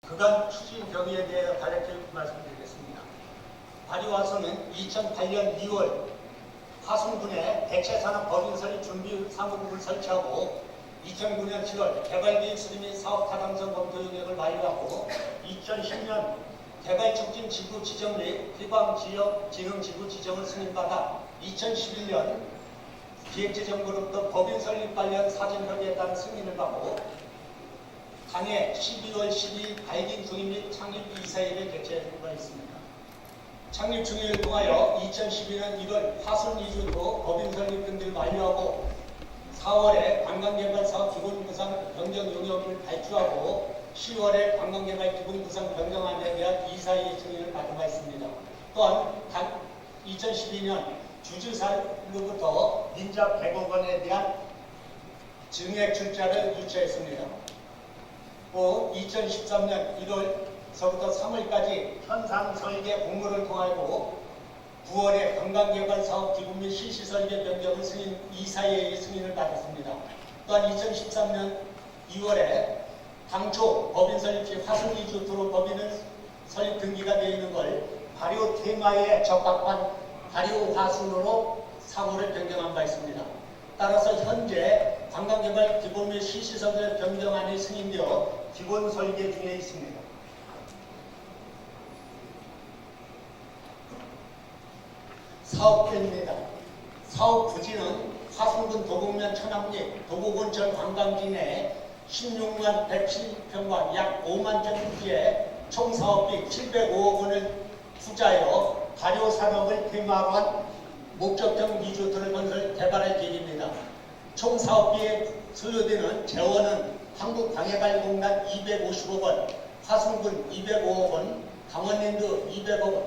그간 추진 경위에 대해 가르쳐 말씀드리겠습니다. 발의와서는 2008년 2월 화순군에 대체산업 법인설립 준비 사무국을 설치하고 2009년 7월 개발기획 수립 및 사업 타당성 검토 용역을 완료하고 2010년 개발촉진 지구 지정 및 희망지역 진흥 지구 지정을 승인받아 2011년 기획재정부로부터 법인 설립 관련 사전 협의에 따른 승인을 받고 당해 12월 12일 발긴 중임 및 창립 이사회를 개최한 바 있습니다. 창립 중임을 통하여 2012년 1월 화순 이주도 법인 설립 등기를 완료하고 4월에 관광개발사업 기본구상 변경 용역을 발주하고 10월에 관광개발 기본구상 변경안에 대한 이사회의 승인을 받은 바 있습니다. 또한 2012년 주주사로부터 민자 100억 원에 대한 증액 출자를 유치했습니다. 또 2013년 1월서부터 3월까지 현상 설계 공모를 통하고 9월에 관광개발사업 기본 및 실시설계 변경을 이사회의 승인을 받았습니다. 또한 2013년 2월에 당초 법인 설립 시 화순 이주토로 법인을 설립 등기가 되어 있는 걸 발효 테마에 적합한 발효 화순으로 사고를 변경한 바 있습니다. 따라서 현재 관광개발 기본 및 실시설계 변경안이 승인되어 기본 설계 중에 있습니다. 사업계입니다. 사업 부지는 화순군 도곡면 천암리 도곡온천 관광지 내 16만 107평과 약 5만 평 부지에 총 사업비 705억 원을 투자하여 발효산업을 테마로 한 목적형 리조트를 건설 개발할 계획입니다. 총 사업비에 소요되는 재원은 한국광해발공단 250억 원, 화순군 205억 원, 강원랜드 200억 원,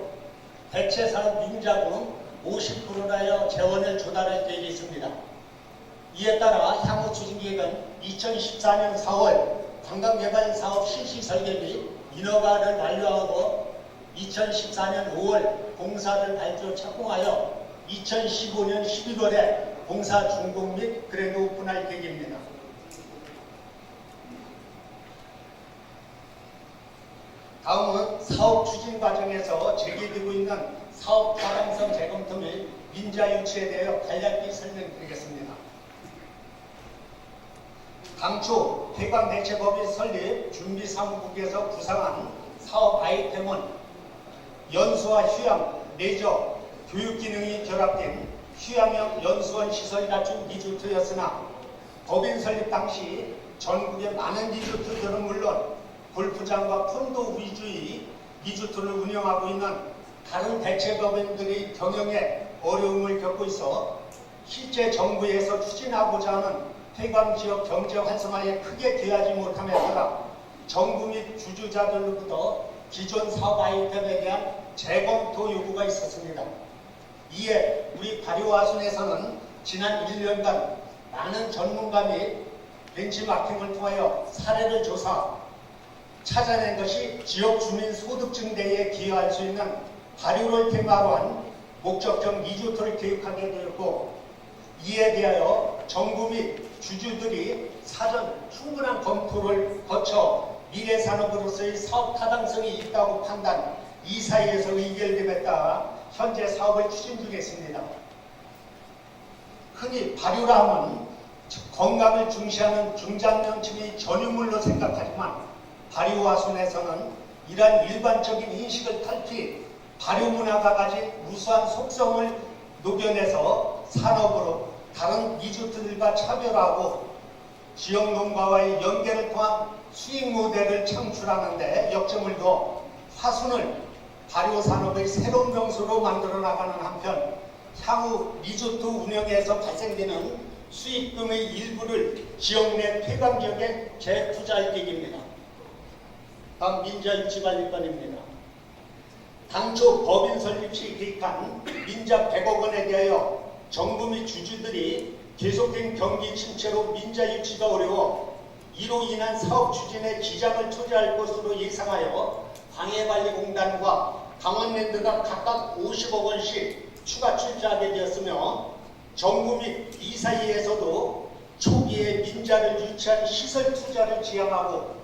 대체산업 융자금 50%라여 재원을 조달할 계획이 있습니다. 이에 따라 향후 추진계획은 2014년 4월 관광개발사업 실시설계 및 인허가를 완료하고 2014년 5월 공사를 발주 착공하여 2015년 11월에 공사 준공 및 그랜드 오픈할 계획입니다. 다음은 사업 추진 과정에서 제기되고 있는 사업 타당성 재검토 및 민자 유치에 대해 간략히 설명드리겠습니다. 당초 폐광대체법인 설립 준비사무국에서 구상한 사업 아이템은 연수와 휴양, 레저, 교육 기능이 결합된 휴양형 연수원 시설 갖춘 리조트였으나 법인 설립 당시 전국의 많은 리조트들은 물론 골프장과 콘도 위주의 리조트를 운영하고 있는 다른 대체법인들의 경영에 어려움을 겪고 있어 실제 정부에서 추진하고자 하는 폐광지역 경제 활성화에 크게 기여하지 못함에 따라 정부 및 주주자들로부터 기존 사업 아이템에 대한 재검토 요구가 있었습니다. 이에 우리 발효화순에서는 지난 1년간 많은 전문가 및 벤치마킹을 통하여 사례를 조사, 찾아낸 것이 지역 주민 소득 증대에 기여할 수 있는 발효를 테마로 한 목적형 리조트를 계획하게 되었고, 이에 대하여 정부 및 주주들이 사전 충분한 검토를 거쳐 미래 산업으로서의 사업 타당성이 있다고 판단, 이사회에서 의결됨에 따라 현재 사업을 추진 중에 있습니다. 흔히 발효라 하면 건강을 중시하는 중장년층의 전유물로 생각하지만 발효화순에서는 이러한 일반적인 인식을 탈피, 발효 문화가 가진 우수한 속성을 녹여내서 산업으로 다른 리조트들과 차별화하고 지역 농가와의 연계를 통한 수익 모델을 창출하는 데 역점을 두어 화순을 발효산업의 새로운 명소로 만들어 나가는 한편 향후 리조트 운영에서 발생되는 수익금의 일부를 지역 내 폐광지역에 재투자할 계획입니다. 다음 민자 유치 관리권입니다. 당초 법인 설립 시 계획한 민자 100억 원에 대하여 정부 및 주주들이 계속된 경기 침체로 민자 유치가 어려워 이로 인한 사업 추진에 지장을 초래할 것으로 예상하여 광해관리공단과 강원랜드가 각각 50억 원씩 추가 출자하게 되었으며 정부 및 이사회에서도 초기에 민자를 유치한 시설 투자를 지향하고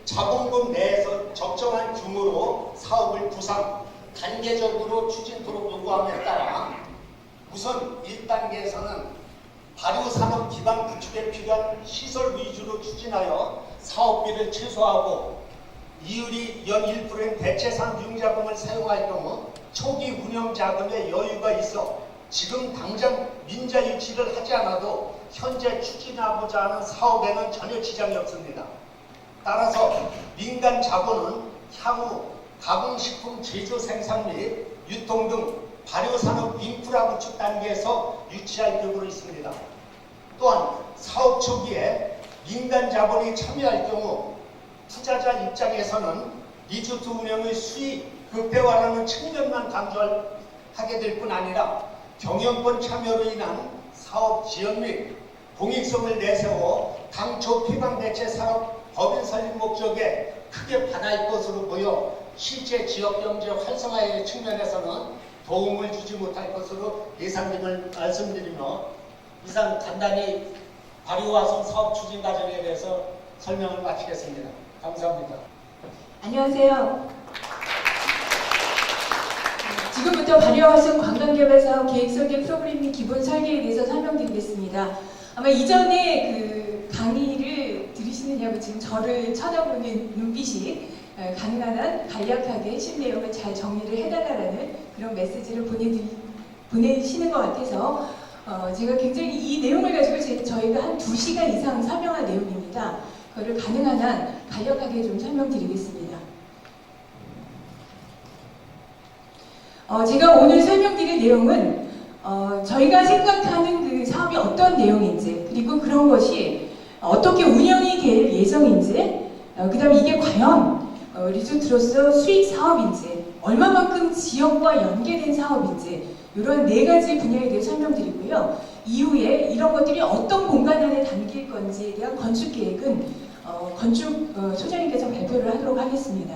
자본금 내에서 적정한 규모로 사업을 구상, 단계적으로 추진토록 요구함에 따라 우선 1단계에서는 발효산업 기반 구축에 필요한 시설 위주로 추진하여 사업비를 최소화하고 이율이 연 1%인 대체산 융자금을 사용할 경우 초기 운영 자금에 여유가 있어 지금 당장 민자 유치를 하지 않아도 현재 추진하고자 하는 사업에는 전혀 지장이 없습니다. 따라서 민간 자본은 향후 가공식품 제조 생산 및 유통 등 발효산업 인프라 구축 단계에서 유치할 계획으로 있습니다. 또한 사업 초기에 민간 자본이 참여할 경우 투자자 입장에서는 리조트 운영의 수익 극대화라는 측면만 강조하게 될 뿐 아니라 경영권 참여로 인한 사업 지원 및 공익성을 내세워 당초 폐광대체 산업 법인 설립 목적에 크게 반할 것으로 보여 실제 지역경제 활성화의 측면에서는 도움을 주지 못할 것으로 예상됨을 말씀드리며 이상 간단히 발효화성 사업 추진 과정에 대해서 설명을 마치겠습니다. 감사합니다. 안녕하세요. 지금부터 발효화성 관광개발사업 계획 설계 프로그램 및 기본 설계에 대해서 설명드리겠습니다. 아마 이전에 그 강의를 들으시느냐고 지금 저를 쳐다보는 눈빛이 가능한 한 간략하게 핵심 내용을 잘 정리를 해달라는 그런 메시지를 보내시는 것 같아서 제가 굉장히 이 내용을 가지고 저희가 한 2시간 이상 설명할 내용입니다. 그거를 가능한 한 간략하게 좀 설명드리겠습니다. 제가 오늘 설명드릴 내용은 저희가 생각하는 그 사업이 어떤 내용인지 그리고 그런 것이 어떻게 운영이 될 예정인지 그 다음에 이게 과연 리조트로서 수익 사업인지 얼마만큼 지역과 연계된 사업인지 이런 4가지 분야에 대해 설명드리고요. 이후에 이런 것들이 어떤 공간 안에 담길 건지에 대한 건축 계획은 건축 소장님께서 발표를 하도록 하겠습니다.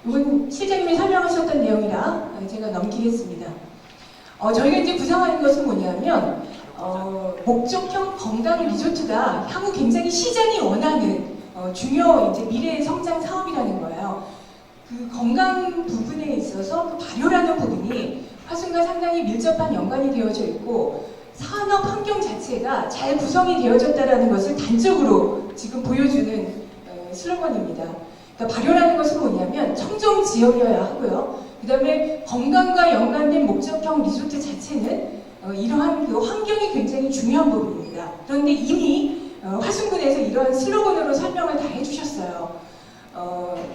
이건 실장님이 설명하셨던 내용이라 제가 넘기겠습니다. 저희가 이제 구상하는 것은 뭐냐면 목적형 건강 리조트가 향후 굉장히 시장이 원하는 중요 이제 미래의 성장 사업이라는 거예요. 그 건강 부분에 있어서 그 발효라는 부분이 화순과 상당히 밀접한 연관이 되어져 있고 산업 환경 자체가 잘 구성이 되어졌다는 것을 단적으로 지금 보여주는 슬로건입니다. 그러니까 발효라는 것은 뭐냐면 청정 지역이어야 하고요. 그 다음에 건강과 연관된 목적형 리조트 자체는 이러한 그 환경이 굉장히 중요한 부분입니다. 그런데 이미 화순군에서 이러한 슬로건으로 설명을 다 해주셨어요.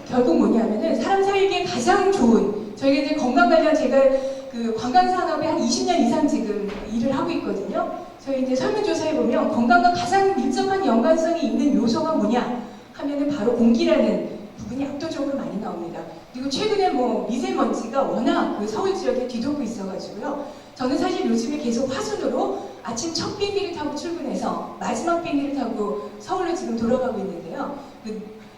결국 뭐냐면은 사람 살기에 가장 좋은 저희가 이제 건강 관련 제가 그 관광 산업에 한 20년 이상 지금 일을 하고 있거든요. 저희 이제 설문조사해 보면 건강과 가장 밀접한 연관성이 있는 요소가 뭐냐 하면은 바로 공기라는 부분이 압도적으로 많이 나옵니다. 그리고 최근에 뭐 미세먼지가 워낙 그 서울 지역에 뒤덮고 있어가지고요. 저는 사실 요즘에 계속 화순으로 아침 첫 비행기를 타고 출근해서 마지막 비행기를 타고 서울로 지금 돌아가고 있는데요.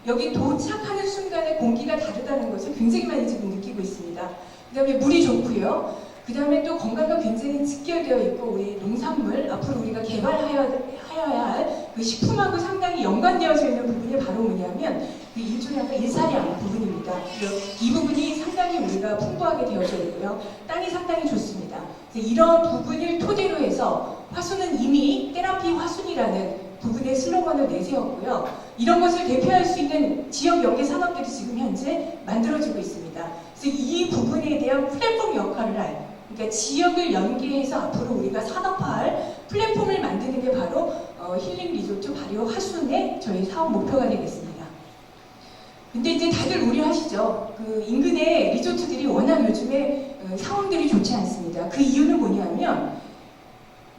여기 도착하는 순간에 공기가 다르다는 것을 굉장히 많이 지금 느끼고 있습니다. 그 다음에 물이 좋고요. 그 다음에 또 건강과 굉장히 직결되어 있고 우리 농산물 앞으로 우리가 개발하여야 할 그 식품하고 상당히 연관되어져 있는 부분이 바로 뭐냐면 그 일종의 약간 일사량 부분입니다. 이 부분이 상당히 우리가 풍부하게 되어져 있고요. 땅이 상당히 좋습니다. 이런 부분을 토대로 해서 화순은 이미 테라피 화순이라는 부분의 슬로건을 내세웠고요. 이런 것을 대표할 수 있는 지역 연계 산업들이 지금 현재 만들어지고 있습니다. 그래서 이 부분에 대한 플랫폼 역할을 할, 그러니까 지역을 연계해서 앞으로 우리가 산업화할 플랫폼을 만드는 게 바로 힐링 리조트 발효 화순의 저희 사업 목표가 되겠습니다. 근데 이제 다들 우려하시죠. 그 인근의 리조트들이 워낙 요즘에 상황들이 좋지 않습니다. 그 이유는 뭐냐면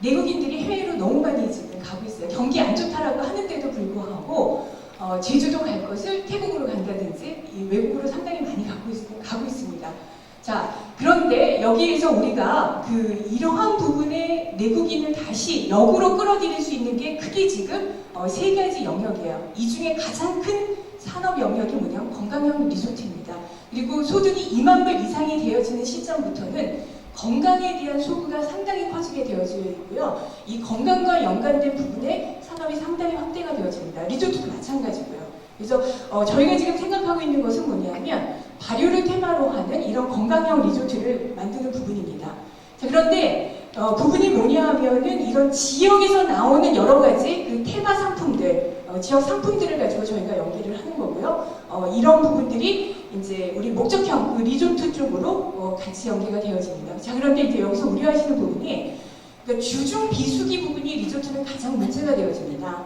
내국인들이 해외로 너무 많이 지금 가고 있어요. 경기 안 좋다라고 하는데도 불구하고 제주도 갈 것을 태국으로 간다든지 외국으로 상당히 많이 가고 있습니다. 자, 그런데 여기에서 우리가 이러한 부분에 내국인을 다시 역으로 끌어들일 수 있는 게 크게 지금 3가지 영역이에요. 이 중에 가장 큰 산업 영역이 뭐냐면 건강형 리조트입니다. 그리고 소득이 2만 불 이상이 되어지는 시점부터는 건강에 대한 소구가 상당히 커지게 되어져 있고요. 이 건강과 연관된 부분에 산업이 상당히 확대가 되어집니다. 리조트도 마찬가지고요. 그래서 저희가 지금 생각하고 있는 것은 뭐냐면 발효를 테마로 하는 이런 건강형 리조트를 만드는 부분입니다. 자, 그런데 부분이 뭐냐 하면은 이런 지역에서 나오는 여러 가지 그 테마 상품들, 지역 상품들을 가지고 저희가 연기를 하는 거고요. 이런 부분들이 이제 우리 목적형 그 리조트 쪽으로 같이 연계가 되어집니다. 자, 그런데 이제 여기서 우려하시는 부분이 그러니까 주중 비수기 부분이 리조트는 가장 문제가 되어집니다.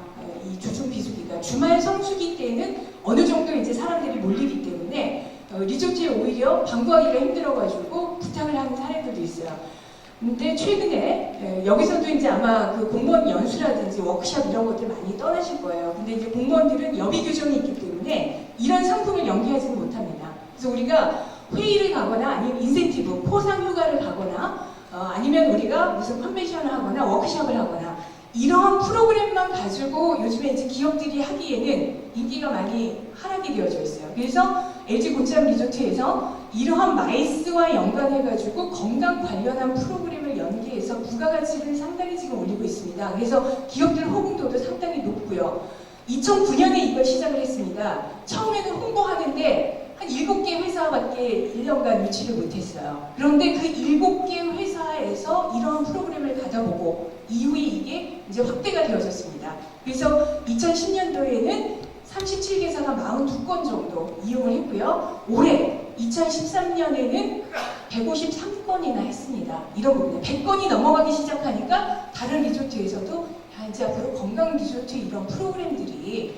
이 주중 비수기가 주말 성수기 때는 어느 정도 이제 사람들이 몰리기 때문에 리조트에 오히려 방구하기가 힘들어가지고 부탁을 하는 사례들도 있어요. 근데 최근에 여기서도 이제 아마 그 공무원 연수라든지 워크숍 이런 것들 많이 떠나실 거예요. 근데 이제 공무원들은 여비 규정이 있기 때문에 이런 상품을 연계하지는 못합니다. 그래서 우리가 회의를 가거나 아니면 인센티브, 포상 휴가를 가거나 아니면 우리가 무슨 컨벤션을 하거나 워크숍을 하거나 이러한 프로그램만 가지고 요즘에 이제 기업들이 하기에는 인기가 많이 하락이 되어져 있어요. 그래서 LG 곤참 리조트에서 이러한 마이스와 연관해가지고 건강 관련한 프로그램을 연계해서 부가가치를 상당히 지금 올리고 있습니다. 그래서 기업들 호응도도 상당히 높고요. 2009년에 이걸 시작을 했습니다. 처음에는 홍보하는데 한 7개 회사밖에 1년간 유치를 못했어요. 그런데 그 7개 회사에서 이런 프로그램을 가져보고 이후에 이게 이제 확대가 되어졌습니다. 그래서 2010년도에는 37개사가 42건 정도 이용을 했고요. 올해 2013년에는 153건이나 했습니다. 이런 부분에 100건이 넘어가기 시작하니까 다른 리조트에서도 이제 앞으로 건강 리조트 이런 프로그램들이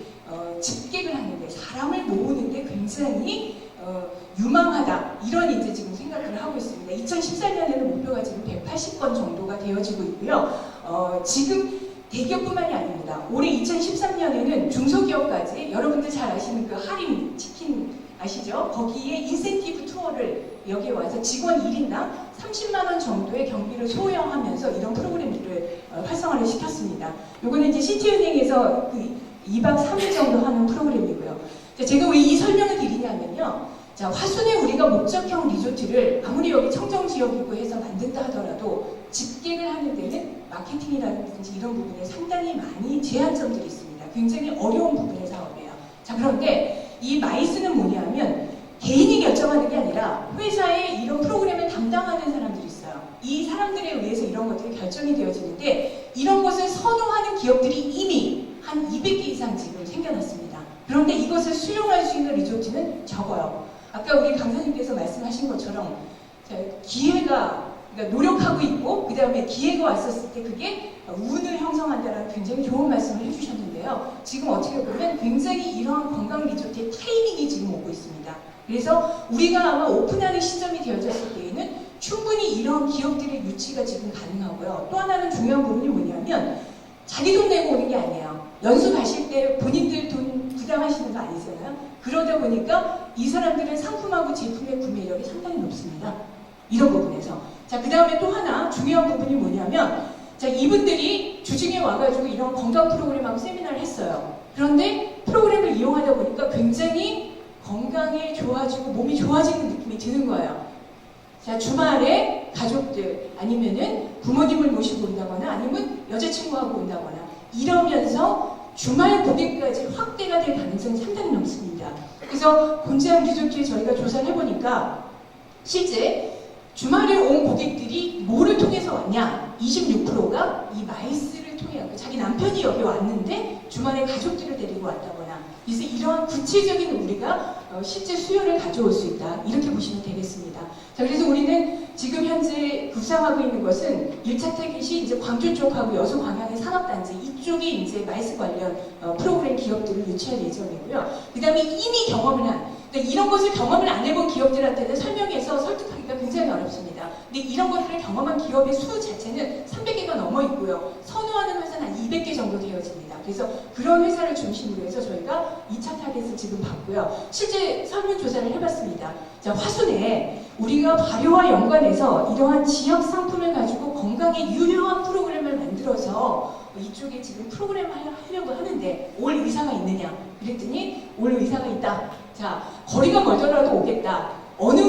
집객을 하는데 사람을 모으는데 굉장히 유망하다 이런 이제 지금 생각을 하고 있습니다. 2014년에는 목표가 지금 180건 정도가 되어지고 있고요. 지금 대기업뿐만이 아닙니다. 올해 2013년에는 중소기업까지 여러분들 잘 아시는 그 할인 치킨 아시죠? 거기에 인센티브 투어를 여기에 와서 직원 1인당 30만 원 정도의 경비를 소요하면서 이런 프로그램들을 활성화를 시켰습니다. 요거는 이제 시티은행에서 그 2박 3일 정도 하는 프로그램이고요. 제가 왜 이 설명을 드리냐면요. 자, 화순에 우리가 목적형 리조트를 아무리 여기 청정지역이고 해서 만든다 하더라도 집객을 하는 데는 마케팅이라든지 이런 부분에 상당히 많이 제한점들이 있습니다. 굉장히 어려운 부분의 사업이에요. 자, 그런데 이 마이스는 뭐냐면 개인이 결정하는 게 아니라 회사에 이런 프로그램을 담당하는 사람들이 있어요. 이 사람들에 의해서 이런 것들이 결정이 되어지는데 이런 것을 선호하는 기업들이 이미 한 200개 이상 지금 생겨났습니다. 그런데 이것을 수용할 수 있는 리조트는 적어요. 아까 우리 강사님께서 말씀하신 것처럼 기회가 그러니까 노력하고 있고 그 다음에 기회가 왔었을 때 그게 운을 형성한다는 굉장히 좋은 말씀을 해주셨는데요. 지금 어떻게 보면 굉장히 이러한 건강 리조트의 타이밍이 지금 오고 있습니다. 그래서 우리가 아마 오픈하는 시점이 되어졌을 때에는 충분히 이런 기업들의 유치가 지금 가능하고요. 또 하나는 중요한 부분이 뭐냐면 자기 돈 내고 오는 게 아니에요. 연수 가실 때 본인들 돈 부담하시는 거 아니잖아요. 그러다 보니까 이 사람들은 상품하고 제품의 구매력이 상당히 높습니다. 이런 부분에서. 자, 그 다음에 또 하나 중요한 부분이 뭐냐면 자, 이분들이 주중에 와가지고 이런 건강 프로그램하고 세미나를 했어요. 그런데 프로그램을 이용하다 보니까 굉장히 건강에 좋아지고 몸이 좋아지는 느낌이 드는 거예요. 자, 주말에 가족들 아니면은 부모님을 모시고 온다거나 아니면 여자친구하고 온다거나 이러면서 주말 고객까지 확대가 될 가능성이 상당히 높습니다. 그래서 곤지암 리조트에 저희가 조사를 해보니까 실제 주말에 온 고객들이 뭐를 통해서 왔냐? 26%가 이 마이스를 통해 왔고 자기 남편이 여기 왔는데 주말에 가족들을 데리고 왔다거나 그래서 이러한 구체적인 우리가 실제 수요를 가져올 수 있다. 이렇게 보시면 되겠습니다. 자, 그래서 우리는 지금 현재 구상하고 있는 것은 1차 타깃이 이제 광주 쪽하고 여수 광양의 산업단지 이쪽이 이제 마이스 관련 프로그램 기업들을 유치할 예정이고요. 그 다음에 이미 경험을 한 그러니까 이런 것을 경험을 안 해본 기업들한테는 설명해서 설득하기가 굉장히 어렵습니다. 근데 이런 것들을 경험한 기업의 수 자체는 300개가 넘어 있고요. 선호하는 회사는 한 200개 정도 되어집니다. 그래서 그런 회사를 중심으로 해서 저희가 2차 타겟을 지금 봤고요. 실제 설문조사를 해봤습니다. 자, 화순에 우리가 발효와 연관해서 이러한 지역 상품을 가지고 건강에 유효한 프로그램을 만들어서 이쪽에 지금 프로그램을 하려고 하는데 올 의사가 있느냐? 그랬더니 올 의사가 있다. 자, 거리가 멀더라도 오겠다. 어느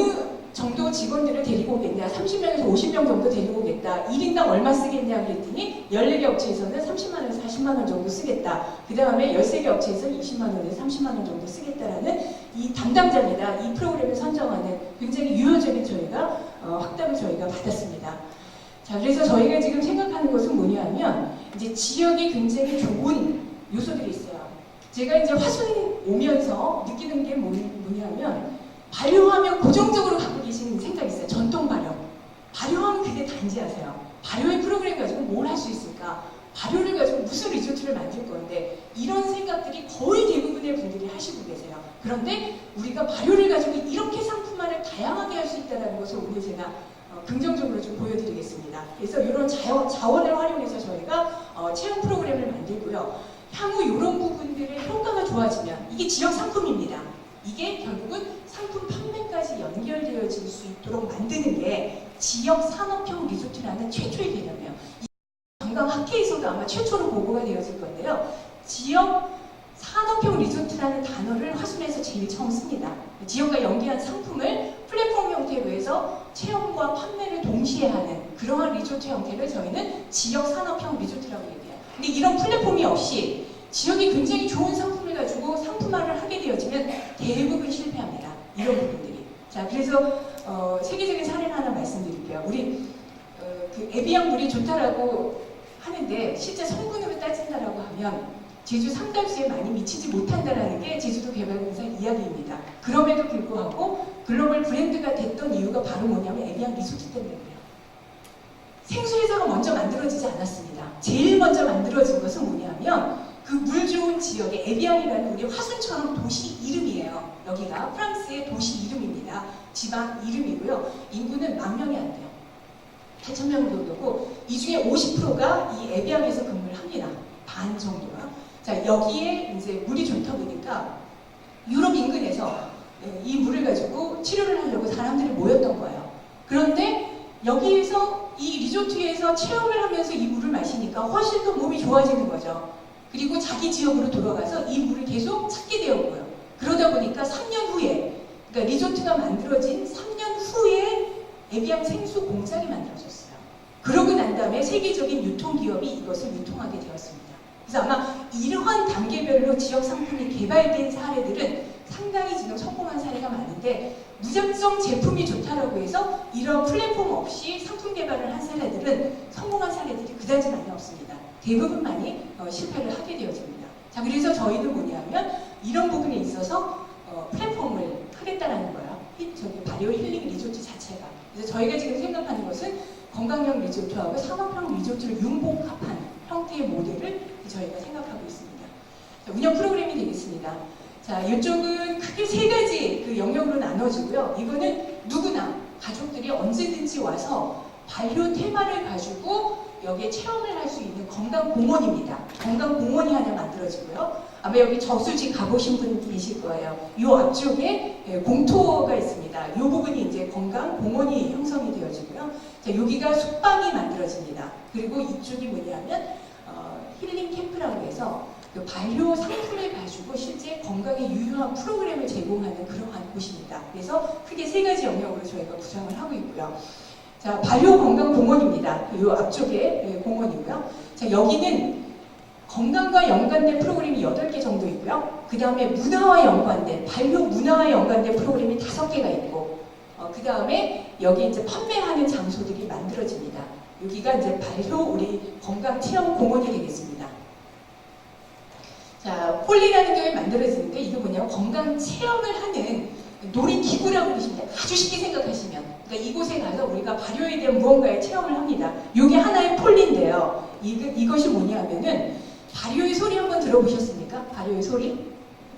정도 직원들을 데리고 오겠냐? 30명에서 50명 정도 데리고 오겠다. 1인당 얼마 쓰겠냐? 그랬더니 14개 업체에서는 30만 원에서 40만 원 정도 쓰겠다. 그 다음에 13개 업체에서는 20만 원에서 30만 원 정도 쓰겠다라는 이 담당자입니다. 이 프로그램을 선정하는 굉장히 유효적인 저희가 확답을 저희가 받았습니다. 자, 그래서 저희가 지금 생각하는 것은 뭐냐 하면 이제 지역이 굉장히 좋은 요소들이 있어요. 제가 이제 화순 오면서 느끼는 게 뭐냐면 발효하면 고정적으로 갖고 계시는 생각이 있어요. 전통 발효. 발효하면 그게 단지하세요. 발효의 프로그램 가지고 뭘 할 수 있을까? 발효를 가지고 무슨 리조트를 만들 건데 이런 생각들이 거의 대부분의 분들이 하시고 계세요. 그런데 우리가 발효를 가지고 이렇게 상품화를 다양하게 할 수 있다는 것을 오늘 제가 긍정적으로 좀 보여드리겠습니다. 그래서 이런 자원을 활용해서 저희가 체험 프로그램을 만들고요. 향후 이런 부분들의 효과가 좋아지면 이게 지역 상품입니다. 이게 결국은 상품 판매까지 연결되어질 수 있도록 만드는 게 지역 산업형 리조트라는 최초의 개념이에요. 관광학회에서도 아마 최초로 보고가 되어질 건데요. 지역 산업형 리조트라는 단어를 화순에서 제일 처음 씁니다. 지역과 연계한 상품을 플랫폼 형태로 해서 체험과 판매를 동시에 하는 그러한 리조트 형태를 저희는 지역 산업형 리조트라고 얘기해요. 근데 이런 플랫폼이 없이 지역이 굉장히 좋은 상품을 가지고 상품화를 하게 되어지면 대부분 실패합니다. 이런 부분들이. 자, 그래서 세계적인 사례를 하나 말씀드릴게요. 우리 그 에비앙 물이 좋다라고 하는데 실제 성분으로 따진다라고 하면 제주 상당수에 많이 미치지 못한다는 게 제주도 개발공사 이야기입니다. 그럼에도 불구하고 글로벌 브랜드가 됐던 이유가 바로 뭐냐면 에비앙 리조트 때문에 그래요. 생수회사가 먼저 만들어지지 않았습니다. 제일 먼저 만들어진 것은 뭐냐면 그 물 좋은 지역의 에비앙이라는 우리 화순처럼 도시 이름이에요. 여기가 프랑스의 도시 이름입니다. 지방 이름이고요. 인구는 10,000명이 안 돼요. 8,000명 정도고 이 중에 50%가 이 에비앙에서 근무를 합니다. 반 정도가. 자, 여기에 이제 물이 좋다 보니까 유럽 인근에서 이 물을 가지고 치료를 하려고 사람들이 모였던 거예요. 그런데 여기에서 이 리조트에서 체험을 하면서 이 물을 마시니까 훨씬 더 몸이 좋아지는 거죠. 그리고 자기 지역으로 돌아가서 이 물을 계속 찾게 되었고요. 그러다 보니까 3년 후에, 그러니까 리조트가 만들어진 3년 후에 에비앙 생수 공장이 만들어졌어요. 그러고 난 다음에 세계적인 유통기업이 이것을 유통하게 되었습니다. 그래서 아마 이러한 단계별로 지역 상품이 개발된 사례들은 상당히 지금 성공한 사례가 많은데 무작정 제품이 좋다라고 해서 이런 플랫폼 없이 상품 개발을 한 사례들은 성공한 사례들이 그다지 많이 없습니다. 대부분 많이 실패를 하게 되어집니다. 자, 그래서 저희는 뭐냐면 이런 부분에 있어서 플랫폼을 하겠다라는 거예요. 저기 바리오 힐링 리조트 자체가. 그래서 저희가 지금 생각하는 것은 건강형 리조트하고 산업형 리조트를 융복합한 형태의 모델을 저희가 생각하고 있습니다. 자, 운영 프로그램이 되겠습니다. 자, 이쪽은 크게 3가지 그 영역으로 나눠지고요. 이거는 누구나 가족들이 언제든지 와서 반려 테마를 가지고 여기에 체험을 할 수 있는 건강공원입니다. 건강공원이 하나 만들어지고요. 아마 여기 저수지 가보신 분 계실 거예요. 이 앞쪽에 공터가 있습니다. 이 부분이 이제 건강공원이 형성이 되어지고요. 자, 여기가 숙박이 만들어집니다. 그리고 이쪽이 뭐냐면 힐링 캠프라고 해서 그 반려 상품을 가지고 실제 건강에 유효한 프로그램을 제공하는 그러한 곳입니다. 그래서 크게 3가지 영역으로 저희가 구성을 하고 있고요. 자, 반려건강공원입니다. 이 앞쪽에 공원이고요. 자, 여기는 건강과 연관된 프로그램이 8개 정도 있고요. 그 다음에 문화와 연관된, 반려 문화와 연관된 프로그램이 5개가 있고, 그 다음에 여기 이제 판매하는 장소들이 만들어집니다. 여기가 이제 반려 우리 건강체험공원이 되겠습니다. 자, 폴리라는 게 만들어지는데 이게 뭐냐면 건강체험을 하는 놀이기구라고 보시면 돼요. 아주 쉽게 생각하시면. 그러니까 이곳에 가서 우리가 발효에 대한 무언가의 체험을 합니다. 이게 하나의 폴리인데요. 이것이 뭐냐면은 발효의 소리 한번 들어보셨습니까? 발효의 소리?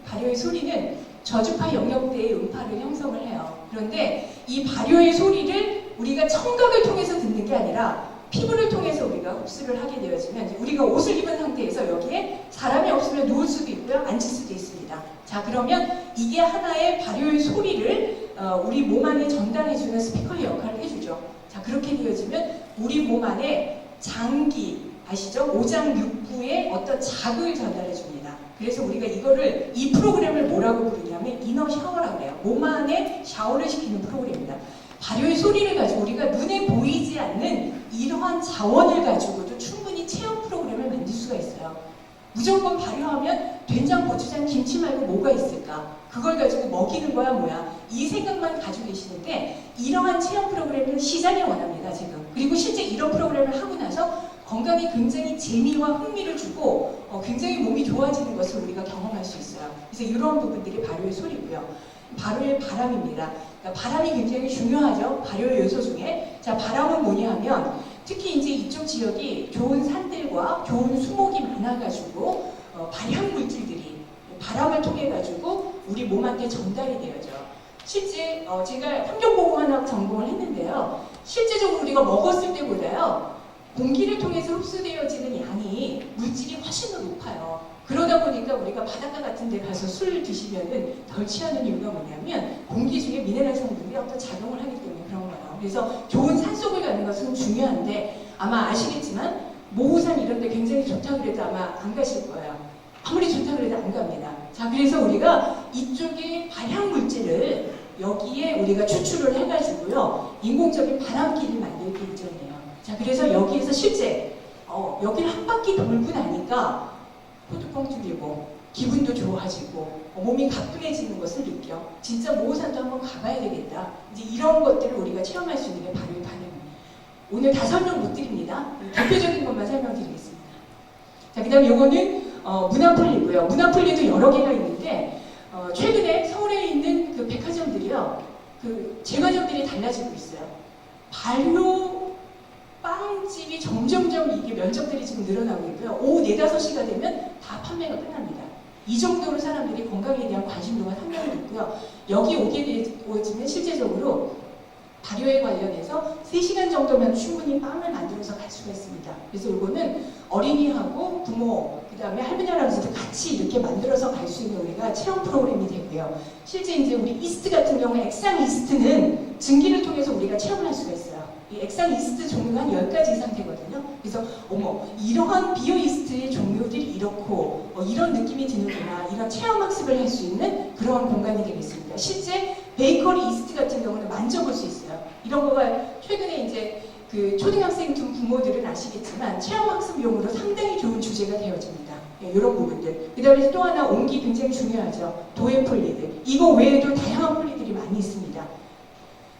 발효의 소리는 저주파 영역대의 음파를 형성을 해요. 그런데 이 발효의 소리를 우리가 청각을 통해서 듣는 게 아니라 피부를 통해서 우리가 흡수를 하게 되어지면 우리가 옷을 입은 상태에서 여기에 사람이 없으면 누울 수도 있고요. 앉을 수도 있습니다. 자, 그러면 이게 하나의 발효의 소리를 우리 몸 안에 전달해주는 스피커의 역할을 해주죠. 자, 그렇게 되어지면 우리 몸 안에 장기, 아시죠? 오장육부에 어떤 자극을 전달해줍니다. 그래서 우리가 이 프로그램을 뭐라고 부르냐면 이너 샤워라고 해요. 몸 안에 샤워를 시키는 프로그램입니다. 발효의 소리를 가지고 우리가 눈에 보이지 않는 이러한 자원을 가지고도 충분히 체험 무조건 발효하면 된장, 고추장, 김치 말고 뭐가 있을까? 그걸 가지고 먹이는 거야 뭐야? 이 생각만 가지고 계시는데 이러한 체험 프로그램을 시장이 원합니다 지금. 그리고 실제 이런 프로그램을 하고 나서 건강에 굉장히 재미와 흥미를 주고 굉장히 몸이 좋아지는 것을 우리가 경험할 수 있어요. 그래서 이런 부분들이 발효의 소리고요. 발효의 바람입니다. 그러니까 바람이 굉장히 중요하죠. 발효 요소 중에. 자, 바람은 뭐냐 하면 특히 이제 이쪽 지역이 좋은 산들과 좋은 수목이 많아가지고 발향 물질들이 바람을 통해 가지고 우리 몸한테 전달이 되어져. 실제 제가 환경보건학 전공을 했는데요. 실제적으로 우리가 먹었을 때보다요. 공기를 통해서 흡수되어지는 양이 물질이 훨씬 더 높아요. 그러다 보니까 우리가 바닷가 같은 데 가서 술 드시면은 덜 취하는 이유가 뭐냐면 공기 중에 미네랄 성분이 어떤 작용을 하기 때문에 그런 거예요. 그래서 좋은 산속을 가는 것은 중요한데 아마 아시겠지만 모후산 이런 데 굉장히 좋다고 그래도 아마 안 가실 거예요. 아무리 좋다고 그래도 안 갑니다. 자, 그래서 우리가 이쪽에 발향 물질을 여기에 우리가 추출을 해가지고요. 인공적인 바람길을 만들기 예정이에요. 자, 그래서 여기에서 실제 여기를 한 바퀴 돌고 나니까 호두뻥 뚫리고 기분도 좋아지고 몸이 가뿐해지는 것을 느껴. 진짜 모호산도 한번 가봐야 되겠다. 이제 이런 것들을 우리가 체험할 수 있는 게 바로 이 반응입니다. 오늘 다 설명 못 드립니다. 대표적인 것만 설명드리겠습니다. 자, 그 다음에 요거는 문화폴리고요. 문화폴리도 여러 개가 있는데 최근에 서울에 있는 그 백화점들이요. 그 제과점들이 달라지고 있어요. 발효 빵집이 점점점 이게 면적들이 지금 늘어나고 있고요. 오후 4, 5시가 되면 다 판매가 끝납니다. 이 정도로 사람들이 건강에 대한 관심도가 상당히 높고요. 여기 오게 되어지면 실제적으로 발효에 관련해서 3시간 정도면 충분히 빵을 만들어서 갈 수가 있습니다. 그래서 이거는 어린이하고 부모, 그 다음에 할머니 할아버지도 같이 이렇게 만들어서 갈 수 있는 우리가 체험 프로그램이 되고요. 실제 이제 우리 이스트 같은 경우에 액상 이스트는 증기를 통해서 우리가 체험을 할 수가 있어요. 이 액상 이스트 종류가 한 10가지 이상 되거든요. 그래서 어머, 이러한 비오 이스트의 종류들이 이렇고 이런 느낌이 드는구나, 이런 체험 학습을 할 수 있는 그런 공간이 되겠습니다. 실제 베이커리 이스트 같은 경우는 만져볼 수 있어요. 이런 거가 최근에 이제 그 초등학생 둔 부모들은 아시겠지만 체험학습용으로 상당히 좋은 주제가 되어집니다. 네, 이런 부분들. 그 다음에 또 하나 온기 굉장히 중요하죠. 도예폴리들. 이거 외에도 다양한 폴리들이 많이 있습니다.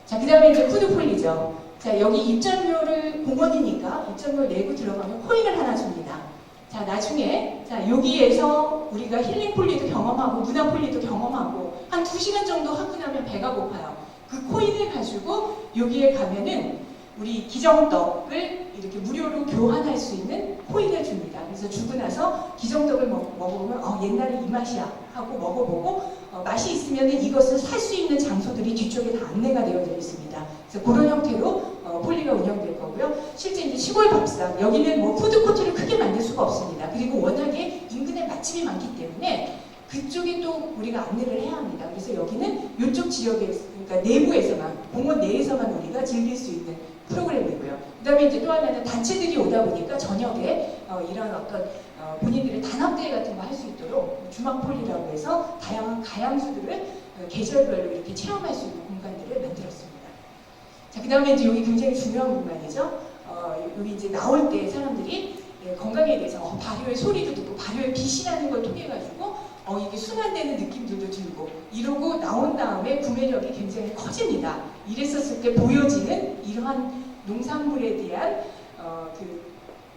자, 그 다음에 이제 푸드폴리죠. 자, 여기 입장료를 공원이니까 입장료 내고 들어가면 코인을 하나 줍니다. 자, 나중에 자 여기에서 우리가 힐링폴리도 경험하고 문화폴리도 경험하고 한 2시간 정도 하고 나면 배가 고파요. 그 코인을 가지고 여기에 가면은 우리 기정떡을 이렇게 무료로 교환할 수 있는 코인을 줍니다. 그래서 주고 나서 기정떡을 먹어보면 옛날에 이 맛이야 하고 먹어보고 맛이 있으면 이것을 살 수 있는 장소들이 뒤쪽에 다 안내가 되어져 있습니다. 그래서 그런 형태로 폴리가 운영될 거고요. 실제 이제 시골 밥상, 여기는 뭐 푸드코트를 크게 만들 수가 없습니다. 그리고 워낙에 인근에 맛집이 많기 때문에 그쪽에 또 우리가 안내를 해야 합니다. 그래서 여기는 이쪽 지역에, 그러니까 내부에서만, 공원 내에서만 우리가 즐길 수 있는 프로그램이고요. 그 다음에 이제 또 하나는 단체들이 오다 보니까 저녁에 이런 어떤 본인들의 단합대회 같은 거 할 수 있도록 주막폴리라고 해서 다양한 가양수들을 계절별로 이렇게 체험할 수 있는 공간들을 만들었습니다. 자, 그 다음에 이제 여기 굉장히 중요한 공간이죠. 여기 이제 나올 때 사람들이 건강에 대해서 발효의 소리도 듣고 발효의 빛이라는 걸 통해 가지고 이게 순환되는 느낌들도 들고 이러고 나온 다음에 구매력이 굉장히 커집니다. 이랬었을 때 보여지는 이러한 농산물에 대한 그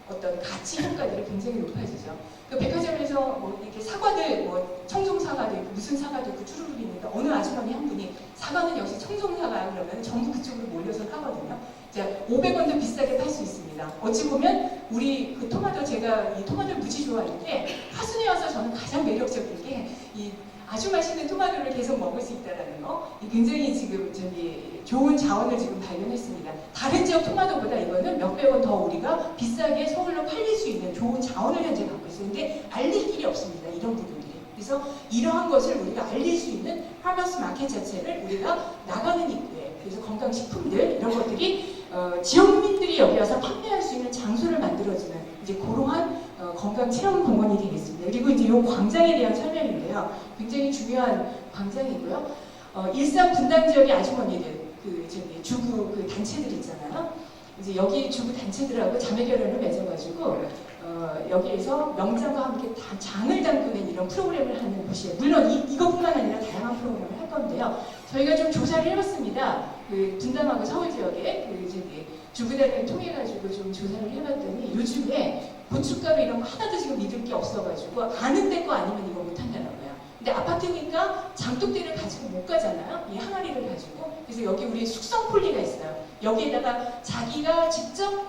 어떤 가치 효과들이 굉장히 높아지죠. 그 백화점에서 뭐 이렇게 사과들, 뭐 청송 사과도 있고 무슨 사과도 있고 쭈루룩 있는데 어느 아주머니 한 분이 사과는 역시 청송 사과야 그러면 전부 그쪽으로 몰려서 사거든요. 자, 500원도 비싸게 팔 수 있습니다. 어찌 보면 우리 그 토마토, 제가 이 토마토를 무지 좋아하는데 화순에 와서 저는 가장 매력적인 게 이 아주 맛있는 토마토를 계속 먹을 수 있다는 거, 굉장히 지금 좋은 자원을 지금 발견했습니다. 다른 지역 토마토보다 이거는 몇백 원 더 우리가 비싸게 서울로 팔릴 수 있는 좋은 자원을 현재 갖고 있어요. 근데 알릴 길이 없습니다. 이런 부분들이. 그래서 이러한 것을 우리가 알릴 수 있는 파머스 마켓 자체를 우리가 나가는 입구에, 그래서 건강식품들 이런 것들이 지역민들이 여기 와서 판매할 수 있는 장소를 만들어주는 이제 그러한 건강 체험 공원이 되겠습니다. 그리고 이제 이 광장에 대한 설명인데요. 굉장히 중요한 광장이고요. 일산 분당 지역의 아주머니들, 주부 그 단체들 있잖아요. 이제 여기 주부 단체들하고 자매 결연을 맺어가지고 여기에서 명장과 함께 다 장을 담그는 이런 프로그램을 하는 곳이에요. 물론 이것뿐만 아니라 다양한 프로그램을 할 건데요. 저희가 좀 조사를 해봤습니다. 그 분당하고 서울 지역에 그 저기 주부단을 통해 가지고 좀 조사를 해봤더니 요즘에 고춧가루 이런 거 하나도 지금 믿을 게 없어가지고 아는 데 거 아니면 이거 못 한다고요. 근데 아파트니까 장독대를 가지고 못 가잖아요. 이 항아리를 가지고. 그래서 여기 우리 숙성폴리가 있어요. 여기에다가 자기가 직접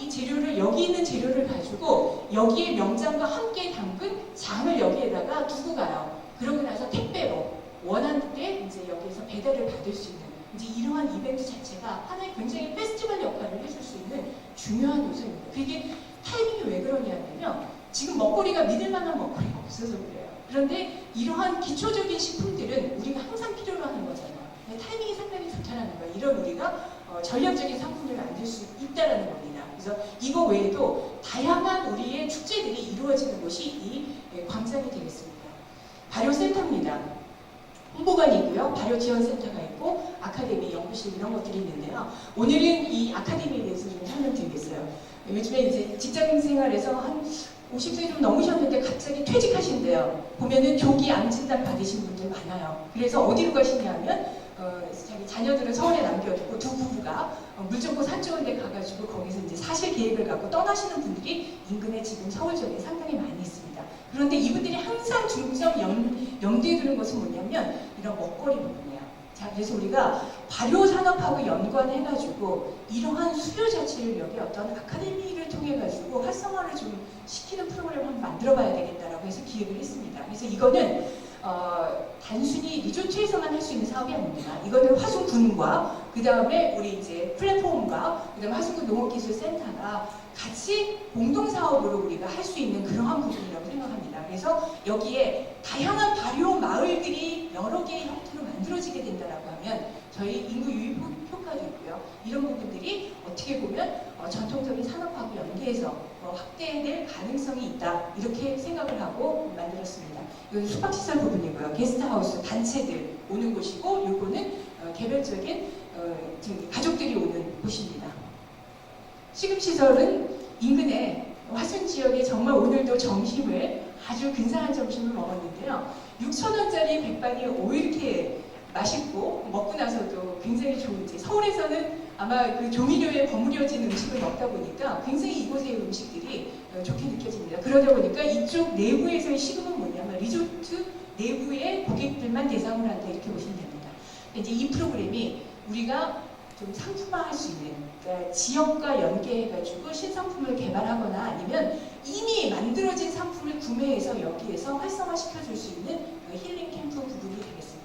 이 재료를, 여기 있는 재료를 가지고 여기에 명장과 함께 담근 장을 여기에다가 두고 가요. 그러고 나서 택배로 원하는 때 이제 여기에서 배달을 받을 수 있는 이제 이러한 이벤트 자체가 하나의 굉장히 페스티벌 역할을 해줄 수 있는 중요한 요소입니다. 그게 타이밍이 왜 그러냐면요. 지금 먹거리가 믿을 만한 먹거리가 없어서 그래요. 그런데 이러한 기초적인 식품들은 우리가 항상 필요로 하는 거잖아요. 타이밍이 상당히 좋다는 거예요. 이런 우리가 전략적인 상품을 만들 수 있다는 겁니다. 그래서 이거 외에도 다양한 우리의 축제들이 이루어지는 곳이 이 광장이 되겠습니다. 발효센터입니다. 홍보관이 있고요. 발효지원센터가 있고 아카데미, 연구실 이런 것들이 있는데요. 오늘은 이 아카데미에 대해서 좀 설명드리겠어요. 요즘에 이제 직장 생활에서 한 50세 좀 넘으셨는데 갑자기 퇴직하신대요. 보면은 조기 암 진단 받으신 분들 많아요. 그래서 어디로 가시냐면 자기 자녀들은 서울에 남겨두고 두 부부가 물 좋고 산 좋은 데 가가지고 거기서 이제 사실 계획을 갖고 떠나시는 분들이 인근에 지금 서울 지역에 상당히 많이 있습니다. 그런데 이분들이 항상 중점 염두에 두는 것은 뭐냐면 이런 먹거리 부분이에요. 자, 그래서 우리가 발효산업하고 연관해가지고 이러한 수요 자체를 여기 어떤 아카데미를 통해가지고 활성화를 좀 시키는 프로그램을 한번 만들어봐야 되겠다라고 해서 기획을 했습니다. 그래서 이거는 단순히 리조트에서만 할 수 있는 사업이 아닙니다. 이거는 화순군과 그 다음에 우리 이제 플랫폼과 그 다음에 화순군 농업기술센터가 같이 공동사업으로 우리가 할 수 있는 그러한 부분이라고 생각합니다. 그래서 여기에 다양한 발효 마을들이 여러 개의 형태로 만들어지게 된다라고 하면 저희 인구 유입 효과도 있고요. 이런 부분들이 어떻게 보면 전통적인 산업하고 연계해서 확대될 가능성이 있다. 이렇게 생각을 하고 만들었습니다. 이건 숙박시설 부분이고요. 게스트하우스, 단체들 오는 곳이고 요거는 개별적인 가족들이 오는 곳입니다. 식음시설은 인근에 화순 지역에 정말 오늘도 점심을 아주 근사한 점심을 먹었는데요. 6,000원짜리 백반이 왜 이렇게 맛있고 먹고 나서도 굉장히 좋은지 서울에서는 아마 그 조미료에 버무려진 음식을 먹다 보니까 굉장히 이곳의 음식들이 좋게 느껴집니다. 그러다 보니까 이쪽 내부에서의 식음은 뭐냐면 리조트 내부의 고객들만 대상으로 한다 이렇게 보시면 됩니다. 이제 이 프로그램이 우리가 좀 상품화할 수 있는 그러니까 지역과 연계해가지고 신상품을 개발하거나 아니면 이미 만들어진 상품을 구매해서 여기에서 활성화시켜줄 수 있는 힐링 캠프 부분이 되겠습니다.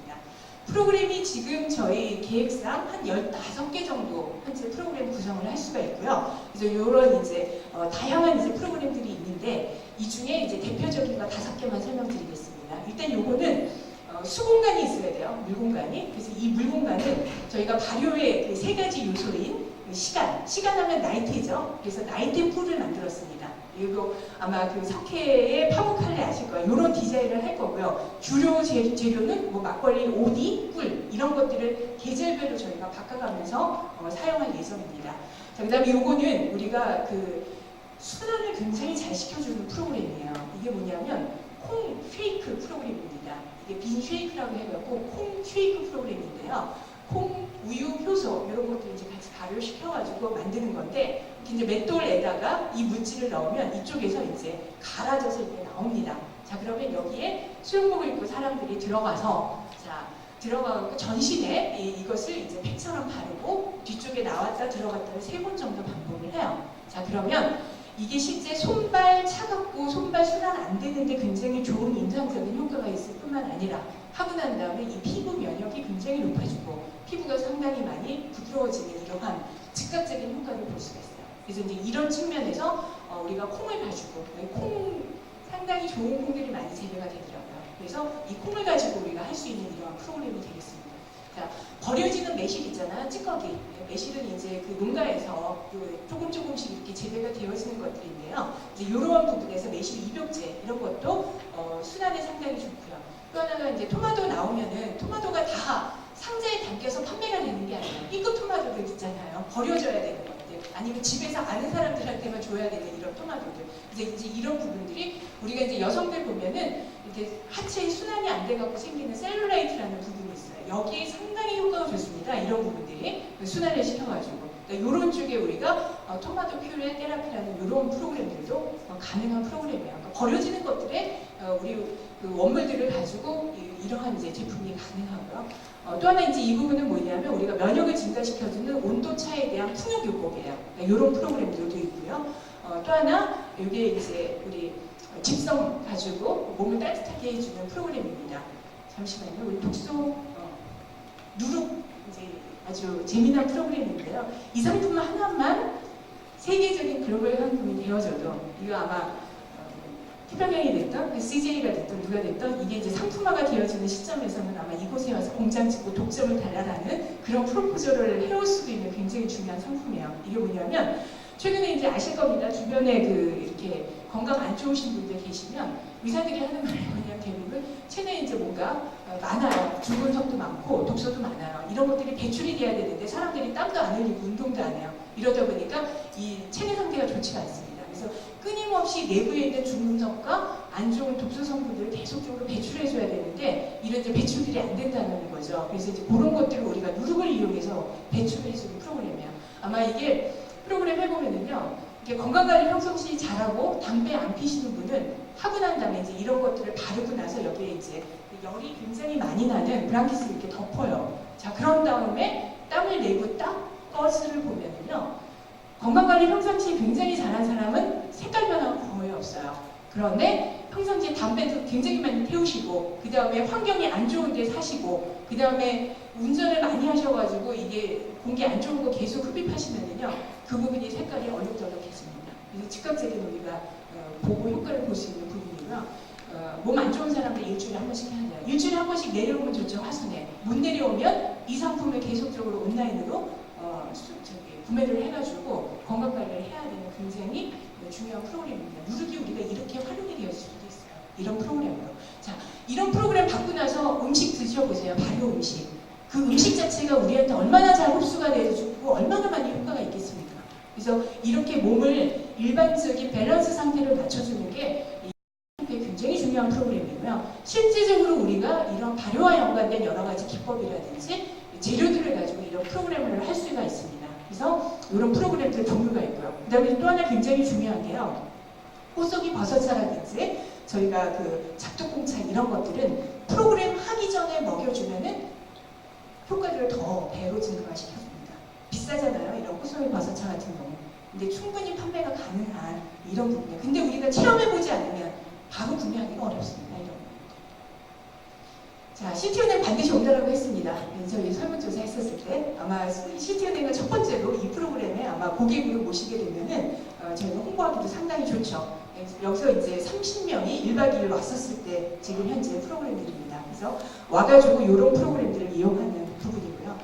프로그램이 지금 저희 계획상 한 15개 정도 현재 프로그램 구성을 할 수가 있고요. 그래서 이런 이제 다양한 이제 프로그램들이 있는데 이 중에 이제 대표적인 거 5개만 설명드리겠습니다. 일단 요거는 수공간이 있어야 돼요. 물공간이. 그래서 이 물공간은 저희가 발효의 그 3가지 요소인 시간 하면 나이테죠. 그래서 나이테 풀을 만들었습니다. 이거 아마 그 석회의 파묵칼레 아실 거예요. 이런 디자인을 할 거고요. 주요 재료는 뭐 막걸리, 오디, 꿀 이런 것들을 계절별로 저희가 바꿔가면서 사용할 예정입니다. 자, 그다음에 요거는 우리가 그 순환을 굉장히 잘 시켜주는 프로그램이에요. 이게 뭐냐면 콩 쉐이크 프로그램입니다. 이게 빈 쉐이크라고 해갖고 콩 쉐이크 프로그램인데요. 콩, 우유, 효소 이런 것들 이제 같이 발효시켜가지고 만드는 건데 이제 맷돌에다가 이 물질을 넣으면 이쪽에서 이제 갈아져서 이렇게 나옵니다. 자, 그러면 여기에 수영복을 입고 사람들이 들어가서 들어가고 전신에 이것을 이제 팩처럼 바르고 뒤쪽에 나왔다 들어갔다를 3번 정도 반복을 해요. 자, 그러면 이게 실제 손발 차갑고 손발 순환 안 되는데 굉장히 좋은 임상적인 효과가 있을 뿐만 아니라 하고 난 다음에 이 피부 면역이 굉장히 높아지고 피부가 상당히 많이 부드러워지는 이러한 즉각적인 효과를 볼 수가 있어요. 그래서 이제 이런 측면에서 우리가 콩을 가지고 상당히 좋은 콩들이 많이 재배가 되더라고요. 그래서 이 콩을 가지고 우리가 할 수 있는 이러한 프로그램이 되겠습니다. 자, 버려지는 매실 있잖아요. 찌꺼기. 매실은 이제 그 농가에서 조금씩 이렇게 재배가 되어지는 것들인데요. 이제 이러한 부분에서 매실 입욕제 이런 것도 순환에 상당히 좋고요. 또 하나가 이제 토마토 나오면은 토마토가 다 상자에 담겨서 판매가 되는 게 아니라 B급 토마토들 있잖아요. 버려져야 되는 것들. 아니면 집에서 아는 사람들한테만 줘야 되는 이런 토마토들. 이제 이런 부분들이 우리가 이제 여성들 보면은 이렇게 하체에 순환이 안 돼갖고 생기는 셀룰라이트라는 부분이 있어요. 여기에 상당히 효과가 좋습니다. 이런 부분들이 순환을 시켜가지고. 이런 쪽에 우리가 토마토 퓨레 테라피라는 이런 프로그램들도 가능한 프로그램이에요. 그러니까 버려지는 것들에 우리 그 원물들을 가지고 이러한 이제 제품이 가능하고요. 또 하나 이제 이 부분은 뭐냐면 우리가 면역을 증가시켜주는 온도 차에 대한 풍요요법이에요. 이런 프로그램들도 있고요. 또 하나 이게 이제 우리 집성 가지고 몸을 따뜻하게 해주는 프로그램입니다. 잠시만요. 우리 독소 누룩 이제 아주 재미난 프로그램인데요. 이 상품 하나만 세계적인 글로벌 상품이 되어져도 이거 아마 태평양이 됐던 CJ가 됐던 누가 됐던 이게 이제 상품화가 되어지는 시점에서는 아마 이곳에 와서 공장 짓고 독점을 달라라는 그런 프로포저를 해올 수도 있는 굉장히 중요한 상품이에요. 이게 뭐냐면 최근에 이제 아실 겁니다. 주변에 그 이렇게 건강 안 좋으신 분들 계시면 의사들이 하는 말이 뭐냐면 대부분 체내에 이제 뭔가 많아요. 붉은성도 많고 독소도 많아요. 이런 것들이 배출이 돼야 되는데 사람들이 땀도 안 흘리고 운동도 안 해요. 이러다 보니까 이 체내 상태가 좋지가 않습니다. 그래서 끊임없이 내부에 있는 중금속과 안 좋은 독소 성분들을 계속적으로 배출해줘야 되는데 이런 이제 배출들이 안 된다는 거죠. 그래서 이제 그런 것들을 우리가 누룩을 이용해서 배출을 해주는 프로그램이에요. 아마 이게 프로그램 해보면은요, 이게 건강관리 평상시 잘하고 담배 안 피시는 분은 하고 난 다음에 이제 이런 것들을 바르고 나서 여기에 이제 열이 굉장히 많이 나는 브랑키스를 이렇게 덮어요. 자, 그런 다음에 땀을 내고 딱 버스를 보면은요, 건강관리 평상시 굉장히 잘한 사람은 색깔 변화가 거의 없어요. 그런데 평상시에 담배도 굉장히 많이 태우시고, 그 다음에 환경이 안 좋은 데 사시고, 그 다음에 운전을 많이 하셔가지고 이게 공기 안 좋은 거 계속 흡입하시면은요, 그 부분이 색깔이 얼룩덜룩해집니다. 그래서 즉각적인 우리가 보고 효과를 볼 수 있는 부분이고요. 몸 안 좋은 사람들 일주일에 한 번씩 해야 돼요. 일주일에 한 번씩 내려오면 좋죠, 화순에. 못 내려오면 이 상품을 계속적으로 온라인으로 구매를 해가지고 건강관리를 해야 되는 굉장히 중요한 프로그램입니다. 누룩이 우리가 이렇게 활용이 되었을 수도 있어요. 이런 프로그램으로. 자, 이런 프로그램 받고 나서 음식 드셔보세요. 발효 음식. 그 음식 자체가 우리한테 얼마나 잘 흡수가 되어주고 얼마나 많이 효과가 있겠습니까? 그래서 이렇게 몸을 일반적인 밸런스 상태를 맞춰주는 게 굉장히 중요한 프로그램이고요. 실질적으로 우리가 이런 발효와 연관된 여러 가지 기법이라든지 재료들을 가지고 이런 프로그램을 할 수가 있습니다. 그래서 이런 프로그램들 종류가 있고요. 그 다음에 또 하나 굉장히 중요한 게요. 호석이 버섯차라든지 저희가 그 작두콩차 이런 것들은 프로그램 하기 전에 먹여주면은 효과들을 더 배로 증가시켜줍니다. 비싸잖아요. 이런 호석이 버섯차 같은 경우. 근데 충분히 판매가 가능한 이런 부분이에요. 근데 우리가 체험해보지 않으면 바로 구매하기가 어렵습니다. 이런 거. 자, CT은행 반드시 온다라고 했습니다. 저희 설문조사 했었을 때 아마 CT은행은 첫 번째로 이 프로그램에 아마 고객을 모시게 되면은 저희는 홍보하기도 상당히 좋죠. 여기서 이제 30명이 1박 2일 왔었을 때 지금 현재 프로그램들입니다. 그래서 와가지고 이런 프로그램들을 이용하는 부분이고요.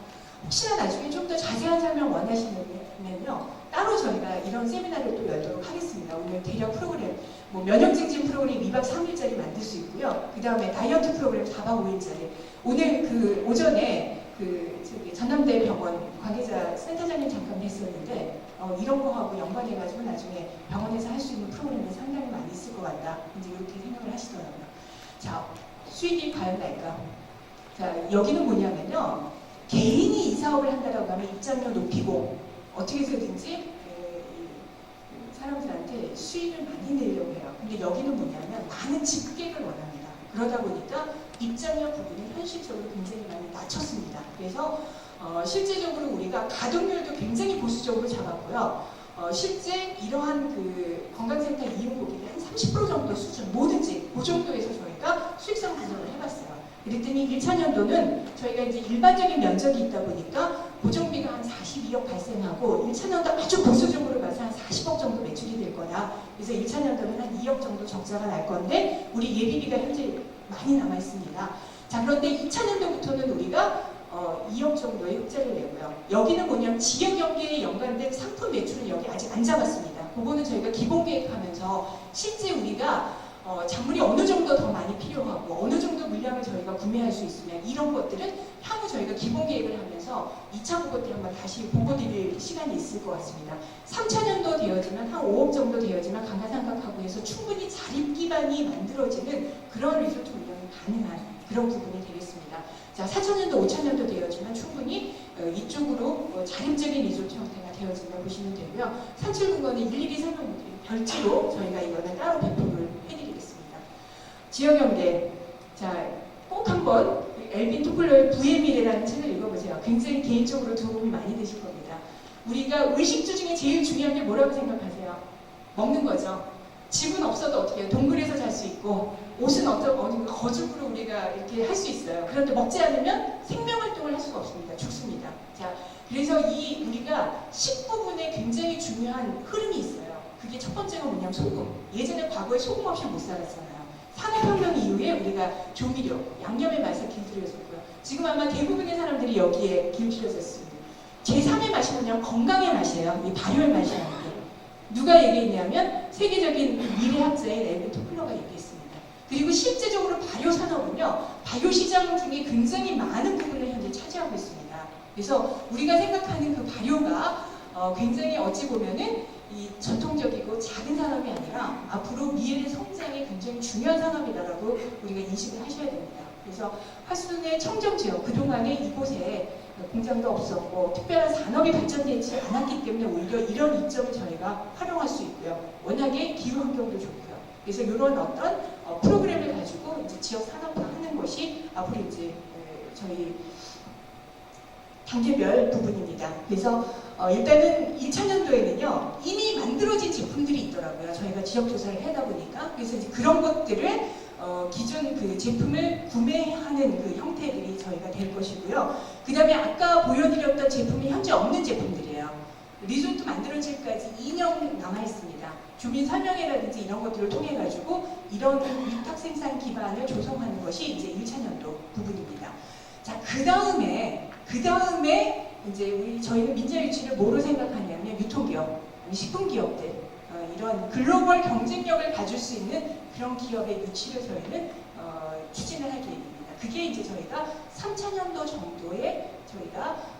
혹시나 나중에 좀 더 자세한 설명 원하시면요, 따로 저희가 이런 세미나를 또 열도록 하겠습니다. 오늘 대략 프로그램, 뭐 면역증진 프로그램 2박 3일짜리 만들 수 있고요. 그 다음에 다이어트 프로그램 4박 5일짜리. 오늘 그 오전에 그 저기 전남대병원 관계자 센터장님 잠깐 뵀었는데 이런 거하고 연관해가지고 나중에 병원에서 할 수 있는 프로그램이 상당히 많이 있을 것 같다. 이제 이렇게 생각을 하시더라고요. 자, 수익이 과연 날까? 자, 여기는 뭐냐면요. 개인이 이 사업을 한다라고 하면 입장료 높이고 어떻게 해서든지 사람들한테 수익을 많이 내려고 해요. 근데 여기는 뭐냐면 많은 집객을 원합니다. 그러다 보니까 입장료 부분을 현실적으로 굉장히 많이 낮췄습니다. 그래서 실제적으로 우리가 가동률도 굉장히 보수적으로 잡았고요. 실제 이러한 그 건강센터 이용 고객이 한 30% 정도 수준, 뭐든지 그 정도에서 저희가 수익성 분석을 해봤어요. 그랬더니 1차년도는 저희가 이제 일반적인 면적이 있다 보니까 고정비가 한 42억 발생하고 1차년도 아주 보수적으로 봐서 한 40억 정도 매출이 될 거다. 그래서 1차년도는 한 2억 정도 적자가 날 건데 우리 예비비가 현재 많이 남아 있습니다. 자, 그런데 2차년도부터는 우리가 2억 정도의 흑자를 내고요. 여기는 뭐냐면 지역 경기에 연관된 상품 매출은 여기 아직 안 잡았습니다. 그거는 저희가 기본 계획하면서 실제 우리가 작물이 어느 정도 더 많이 필요하고 어느 정도 물량을 저희가 구매할 수 있으면 이런 것들은 향후 저희가 기본 계획을 하면서 2차 보고 때 한번 다시 보고 드릴 시간이 있을 것 같습니다. 3차년도 되어지만 한 5억 정도 되어지만 감가상각하고 해서 충분히 자립 기반이 만들어지는 그런 리조트 운영이 가능한 그런 부분이 되겠습니다. 자, 4차년도, 5차년도 되어지만 충분히 이쪽으로 자립적인 리조트 형태가 되어진다 보시면 되고요. 산출근거는 일일이 설명드리고 별지로 저희가 이거는 따로 배포를 해드리겠습니다. 지역연계, 자, 꼭 한번 엘빈 토플러의 부의 미래라는 책을 읽어보세요. 굉장히 개인적으로 도움이 많이 되실 겁니다. 우리가 의식주 중에 제일 중요한 게 뭐라고 생각하세요? 먹는 거죠. 집은 없어도 어떻게 해요? 동굴에서 잘 수 있고 옷은 어느 거죽으로 우리가 이렇게 할 수 있어요. 그런데 먹지 않으면 생명활동을 할 수가 없습니다. 죽습니다. 자, 그래서 이 우리가 식부분에 굉장히 중요한 흐름이 있어요. 그게 첫 번째가 뭐냐면 소금. 예전에 과거에 소금 없이 못 살았잖아요. 산업혁명 이후에 우리가 조미료, 양념의 맛을 길들여졌고요. 지금 아마 대부분의 사람들이 여기에 길들여졌습니다. 제3의 맛이 뭐냐면 건강의 맛이에요. 이 발효의 맛이 아니고. 누가 얘기했냐면 세계적인 미래학자인 엘빈 토플러가 얘기했습니다. 그리고 실제적으로 발효 산업은요, 발효 시장 중에 굉장히 많은 부분을 현재 차지하고 있습니다. 그래서 우리가 생각하는 그 발효가 굉장히 어찌 보면은 이 전통적이고 작은 산업이 아니라 앞으로 미래의 성장에 굉장히 중요한 산업이다라고 우리가 인식을 하셔야 됩니다. 그래서 화순의 청정지역, 그동안에 이곳에 공장도 없었고 특별한 산업이 발전되지 않았기 때문에 오히려 이런 이점을 저희가 활용할 수 있고요. 워낙에 기후 환경도 좋고요. 그래서 이런 어떤 프로그램을 가지고 이제 지역 산업화하는 것이 앞으로 이제 저희 단계별 부분입니다. 그래서 일단은 1차년도에는요 이미 만들어진 제품들이 있더라고요. 저희가 지역 조사를 하다 보니까 그래서 이제 그런 것들을 기존 그 제품을 구매하는 그 형태들이 저희가 될 것이고요. 그 다음에 아까 보여드렸던 제품이 현재 없는 제품들이에요. 리조트 만들어질까지 2년 남아 있습니다. 주민 설명회라든지 이런 것들을 통해 가지고 이런 위탁 생산 기반을 조성하는 것이 이제 1차년도 부분입니다. 자, 그 다음에 이제 저희는 민자 유치를 뭐로 생각하냐면 유통기업, 식품기업들 이런 글로벌 경쟁력을 가질 수 있는 그런 기업의 유치를 저희는 추진을 할 계획입니다. 그게 이제 저희가 3차년도 정도에 저희가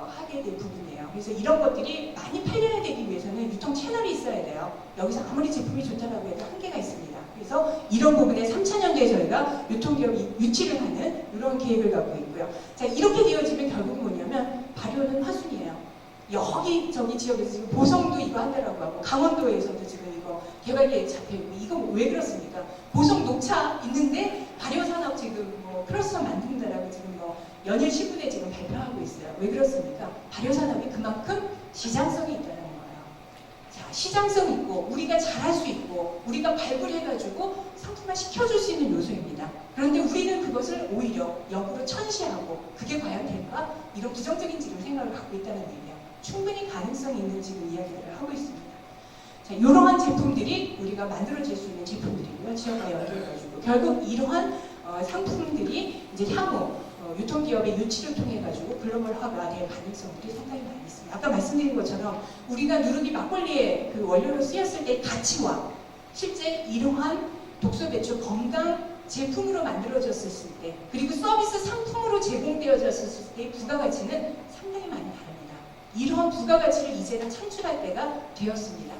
하게 될 부분이에요. 그래서 이런 것들이 많이 팔려야 되기 위해서는 유통 채널이 있어야 돼요. 여기서 아무리 제품이 좋다라고 해도 한계가 있습니다. 그래서 이런 부분에 3차년도에 저희가 유통기업이 유치를 하는 이런 계획을 갖고 있고요. 자, 이렇게 되어지면 결국 뭐냐면 발효는 화순이에요. 여기저기 지역에서 지금 보성도 이거 한다라고 하고 강원도에서도 지금 이거 개발 계획 잡혀있고 이거 왜 그렇습니까? 보성 녹차 있는데 발효산업 지금 뭐 클러스터 만든다라고 지금 뭐 연일 신문에 지금 발표하고 있어요. 왜 그렇습니까? 발효산업이 그만큼 시장성이 있다는 거예요. 자, 시장성 있고 우리가 잘할 수 있고 우리가 발굴해가지고 상품화 시켜줄 수 있는 요소입니다. 그런데 우리는 그것을 오히려 역으로 천시하고 그게 과연 될까? 이런 부정적인 지금 생각을 갖고 있다는 얘기예요. 충분히 가능성이 있는 지금 이야기를 하고 있습니다. 자, 이러한 제품들이 우리가 만들어질 수 있는 제품들이고요. 지역과 연결해가지고 결국 이러한 상품들이 이제 향후 유통기업의 유치를 통해 가지고 글로벌화가 될 가능성들이 상당히 많이 있습니다. 아까 말씀드린 것처럼 우리가 누룩이 막걸리의 그 원료로 쓰였을 때 가치와 실제 이러한 독소 배출 건강 제품으로 만들어졌을 때 그리고 서비스 상품으로 제공되어졌을 때의 부가가치는 상당히 많이 다릅니다. 이러한 부가가치를 이제는 창출할 때가 되었습니다.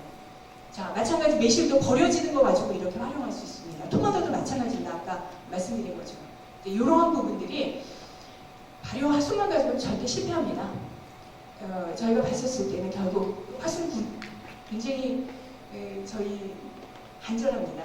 자, 마찬가지 매실도 버려지는 거 가지고 이렇게 활용할 수 있습니다. 토마토도 마찬가지입니다. 아까 말씀드린 것처럼. 이러한 부분들이 발효 화순만 가지고는 절대 실패합니다. 저희가 봤었을 때는 결국 화순군 굉장히 저희 간절합니다.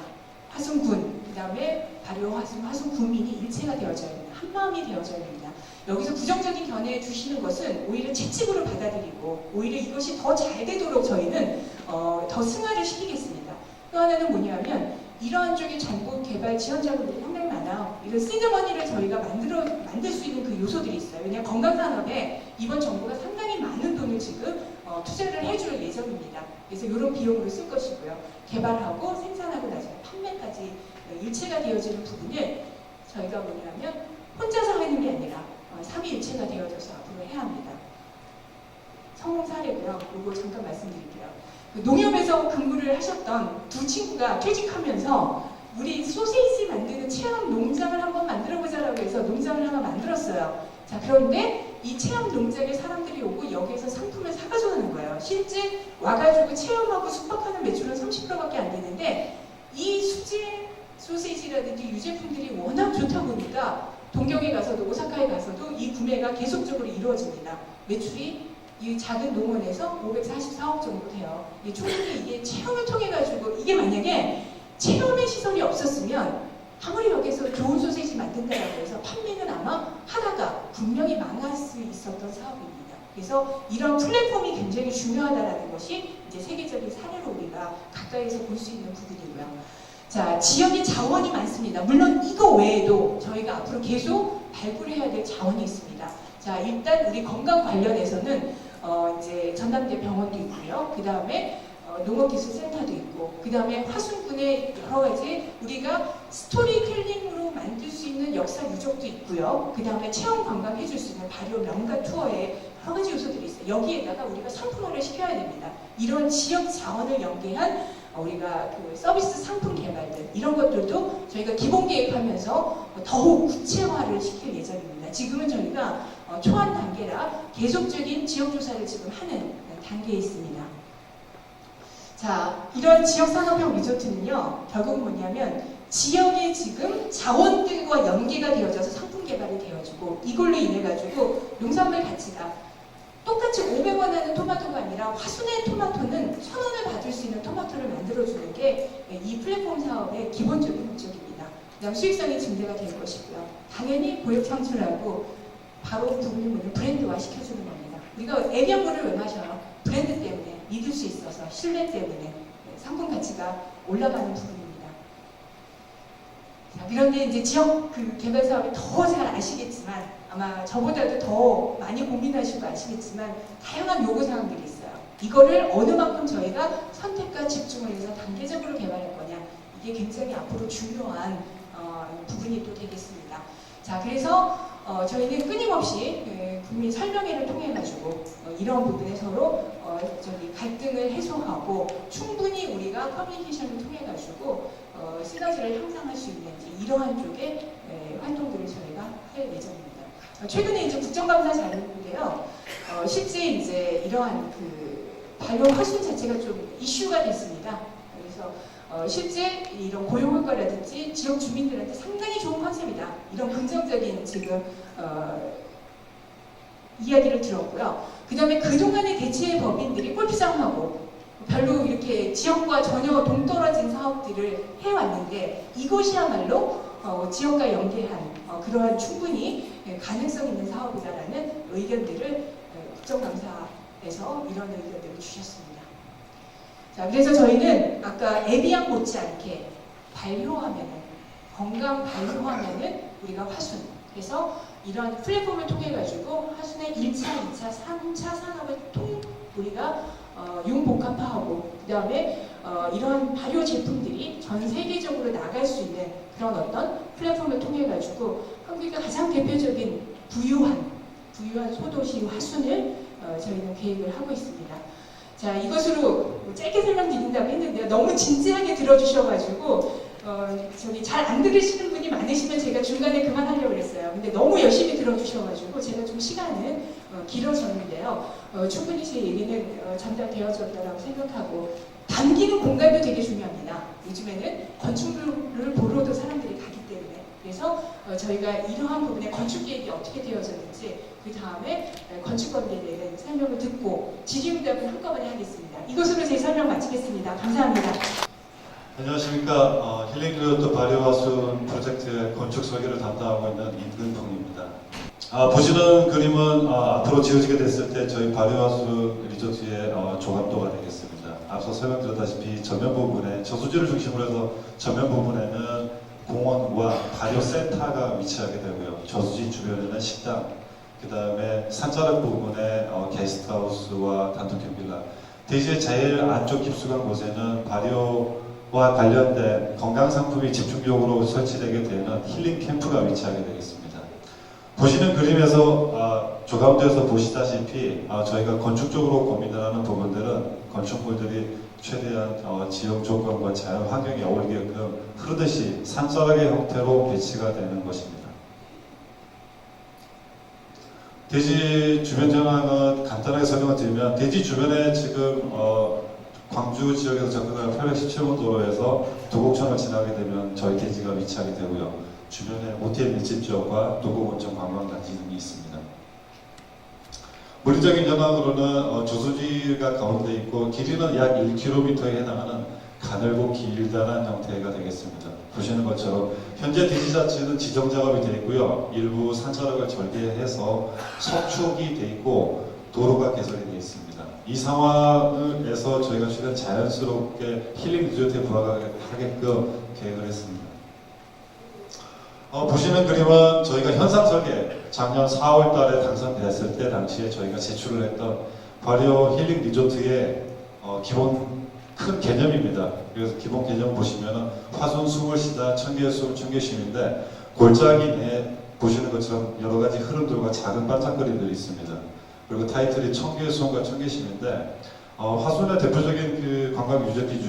화순군, 그 다음에 발효 화순군민이 일체가 되어져야 됩니다. 한마음이 되어져야 됩니다. 여기서 부정적인 견해 주시는 것은 오히려 채찍으로 받아들이고 오히려 이것이 더 잘 되도록 저희는 더 승화를 시키겠습니다. 또 하나는 뭐냐면 이러한 쪽에 정부 개발 지원 자금들이 상당히 많아요. 이런 시드머니를 저희가 만들 수 있는 그 요소들이 있어요. 왜냐하면 건강산업에 이번 정부가 상당히 많은 돈을 지금 투자를 해줄 예정입니다. 그래서 이런 비용으로 쓸 것이고요. 개발하고 생산하고 나중에 판매까지 일체가 되어지는 부분을 저희가 뭐냐면 혼자서 하는 게 아니라 삼위일체가 되어져서 앞으로 해야 합니다. 성공 사례고요. 이거 잠깐 말씀드릴게요. 농협에서 근무를 하셨던 두 친구가 퇴직하면서 우리 소세지 만드는 체험 농장을 한번 만들어보자라고 해서 농장을 하나 만들었어요. 자, 그런데 이 체험 농장에 사람들이 오고 여기에서 상품을 사가져오는 거예요. 실제 와가지고 체험하고 숙박하는 매출은 30%밖에 안 되는데 이 수제 소세지라든지 유제품들이 워낙 좋다 보니까 동경에 가서도 오사카에 가서도 이 구매가 계속적으로 이루어집니다. 매출이 이 작은 농원에서 544억 정도 돼요. 충분히 이게 체험을 통해 가지고 이게 만약에 체험의 시설이 없었으면 아무리 여기서 좋은 소세지 만든다라고 해서 판매는 아마 하다가 분명히 망할 수 있었던 사업입니다. 그래서 이런 플랫폼이 굉장히 중요하다는 것이 이제 세계적인 사례로 우리가 가까이서 볼 수 있는 부분이고요. 자, 지역의 자원이 많습니다. 물론 이거 외에도 저희가 앞으로 계속 발굴해야 될 자원이 있습니다. 자, 일단 우리 건강 관련해서는 이제 전남대 병원도 있고요. 그 다음에 농업기술센터도 있고, 그 다음에 화순군의 여러 가지 우리가 스토리텔링으로 만들 수 있는 역사 유적도 있고요. 그 다음에 체험 관광 해줄 수 있는 발효 명가 투어에 여러 가지 요소들이 있어요. 여기에다가 우리가 상품화를 시켜야 됩니다. 이런 지역 자원을 연계한 우리가 그 서비스 상품 개발들 이런 것들도 저희가 기본 계획하면서 더욱 구체화를 시킬 예정입니다. 지금은 저희가 초안 단계라 계속적인 지역 조사를 지금 하는 단계에 있습니다. 자, 이런 지역 산업형 리조트는요, 결국은 뭐냐면 지역의 지금 자원들과 연계가 되어져서 상품 개발이 되어지고 이걸로 인해 가지고 농산물 가치가 똑같이 500원 하는 토마토가 아니라 화순의 토마토는 1,000원을 받을 수 있는 토마토를 만들어주는 게 이 플랫폼 사업의 기본적인 목적입니다. 그다음 수익성이 증대가 될 것이고요. 당연히 고용 창출하고 바로 부분이 뭐냐 브랜드화 시켜주는 겁니다. 우리가 에비앙물을 왜 마셔요? 브랜드 때문에, 믿을 수 있어서, 신뢰 때문에 상품 가치가 올라가는 부분입니다. 자, 그런데 이제 지역 그 개발 사업이 더 잘 아시겠지만 아마 저보다도 더 많이 고민하시고 아시겠지만 다양한 요구사항들이 있어요. 이거를 어느 만큼 저희가 선택과 집중을 해서 단계적으로 개발할 거냐, 이게 굉장히 앞으로 중요한 부분이 또 되겠습니다. 자, 그래서 저희는 끊임없이 국민 설명회를 통해 가지고 이런 부분에 서로 갈등을 해소하고 충분히 우리가 커뮤니케이션을 통해 가지고 시너지를 형성할 수 있는지 이러한 쪽의 활동들을 저희가 할 예정입니다. 최근에 이제 국정감사 자료인데요. 실제 이제 이러한 그 발효 화순 자체가 좀 이슈가 됐습니다. 그래서 실제 이런 고용 효과라든지 지역 주민들한테 상당히 좋은 컨셉이다. 이런 긍정적인 지금 이야기를 들었고요. 그 다음에 그동안의 대체 법인들이 골프장하고 별로 이렇게 지역과 전혀 동떨어진 사업들을 해왔는데 이것이야말로 지역과 연계한 그러한 충분히 가능성 있는 사업이다라는 의견들을 국정감사에서 이런 의견들을 주셨습니다. 자, 그래서 저희는 아까 에비앙 못지않게 발효하면은 건강 발효하면은 우리가 화순 그래서 이런 플랫폼을 통해 가지고 화순의 1차, 2차, 3차 산업을 우리가 융복합화하고 그 다음에 이런 발효 제품들이 전 세계적으로 나갈 수 있는 그런 어떤 플랫폼을 통해 가지고 한국의 가장 대표적인 부유한 소도시 화순을 저희는 계획을 하고 있습니다. 자, 이것으로 짧게 설명드린다고 했는데요. 너무 진지하게 들어주셔가지고 저기 잘 안 들으시는 분이 많으시면 제가 중간에 그만하려고 그랬어요. 근데 너무 열심히 들어주셔가지고 제가 좀 시간은 길어졌는데요. 충분히 제 얘기는 전달되어졌다고 생각하고 담기는 공간도 되게 중요합니다. 요즘에는 건축물을 보러도 사람들이 가기 때문에 그래서 저희가 이러한 부분에 건축 계획이 어떻게 되어졌는지 그 다음에 건축관계에 대한 설명을 듣고 질의응답을 한꺼번에 하겠습니다. 이것으로 제 설명 마치겠습니다. 감사합니다. 안녕하십니까. 힐링리조트 발효화순 프로젝트의 건축 설계를 담당하고 있는 임근풍입니다. 보시는 그림은 앞으로 지어지게 됐을 때 저희 발효화순 리조트의 조감도가 되겠습니다. 앞서 설명드렸다시피 전면 부분에 저수지를 중심으로 해서 전면 부분에는 공원과 발효센터가 위치하게 되고요. 저수지 주변에는 식당, 그 다음에 산자락 부분에 게스트하우스와 단독형 빌라, 대지의 제일 안쪽 깊숙한 곳에는 발효와 관련된 건강상품이 집중적으로 설치되게 되는 힐링 캠프가 위치하게 되겠습니다. 보시는 그림에서 조감도에서 보시다시피 저희가 건축적으로 고민을 하는 부분들은 건축물들이 최대한 지역 조건과 자연 환경에 어울리게끔 흐르듯이 산자락의 형태로 배치가 되는 것입니다. 대지 주변 전황은 간단하게 설명을 드리면 대지 주변에 지금 광주 지역에서 접근하는 817번 도로에서 도곡천을 지나게 되면 저희 대지가 위치하게 되고요. 주변에 모텔 밀집 지역과 도곡온천 관광단지 등이 있습니다. 물리적인 전황으로는 저수지가 가운데 있고 길이는 약 1km에 해당하는 가늘고 길다란 형태가 되겠습니다. 보시는 것처럼 현재 대지 자체는 지정 작업이 되어 있고요. 일부 산자락을 절개해서 석축이 되어 있고 도로가 개설이 되어 있습니다. 이 상황에서 저희가 최대한 자연스럽게 힐링 리조트에 부합하게끔 계획을 했습니다. 보시는 그림은 저희가 현상 설계 작년 4월 달에 당선되었을 때 당시에 저희가 제출을 했던 발효 힐링 리조트의 기본 큰 개념입니다. 그래서 기본 개념 보시면은 화순, 수물시다, 청계수, 청계심인데 골짜기 내에 보시는 것처럼 여러 가지 흐름들과 작은 반짝거림들이 있습니다. 그리고 타이틀이 청계수원과 청계심인데 화순의 대표적인 그 관광 유적지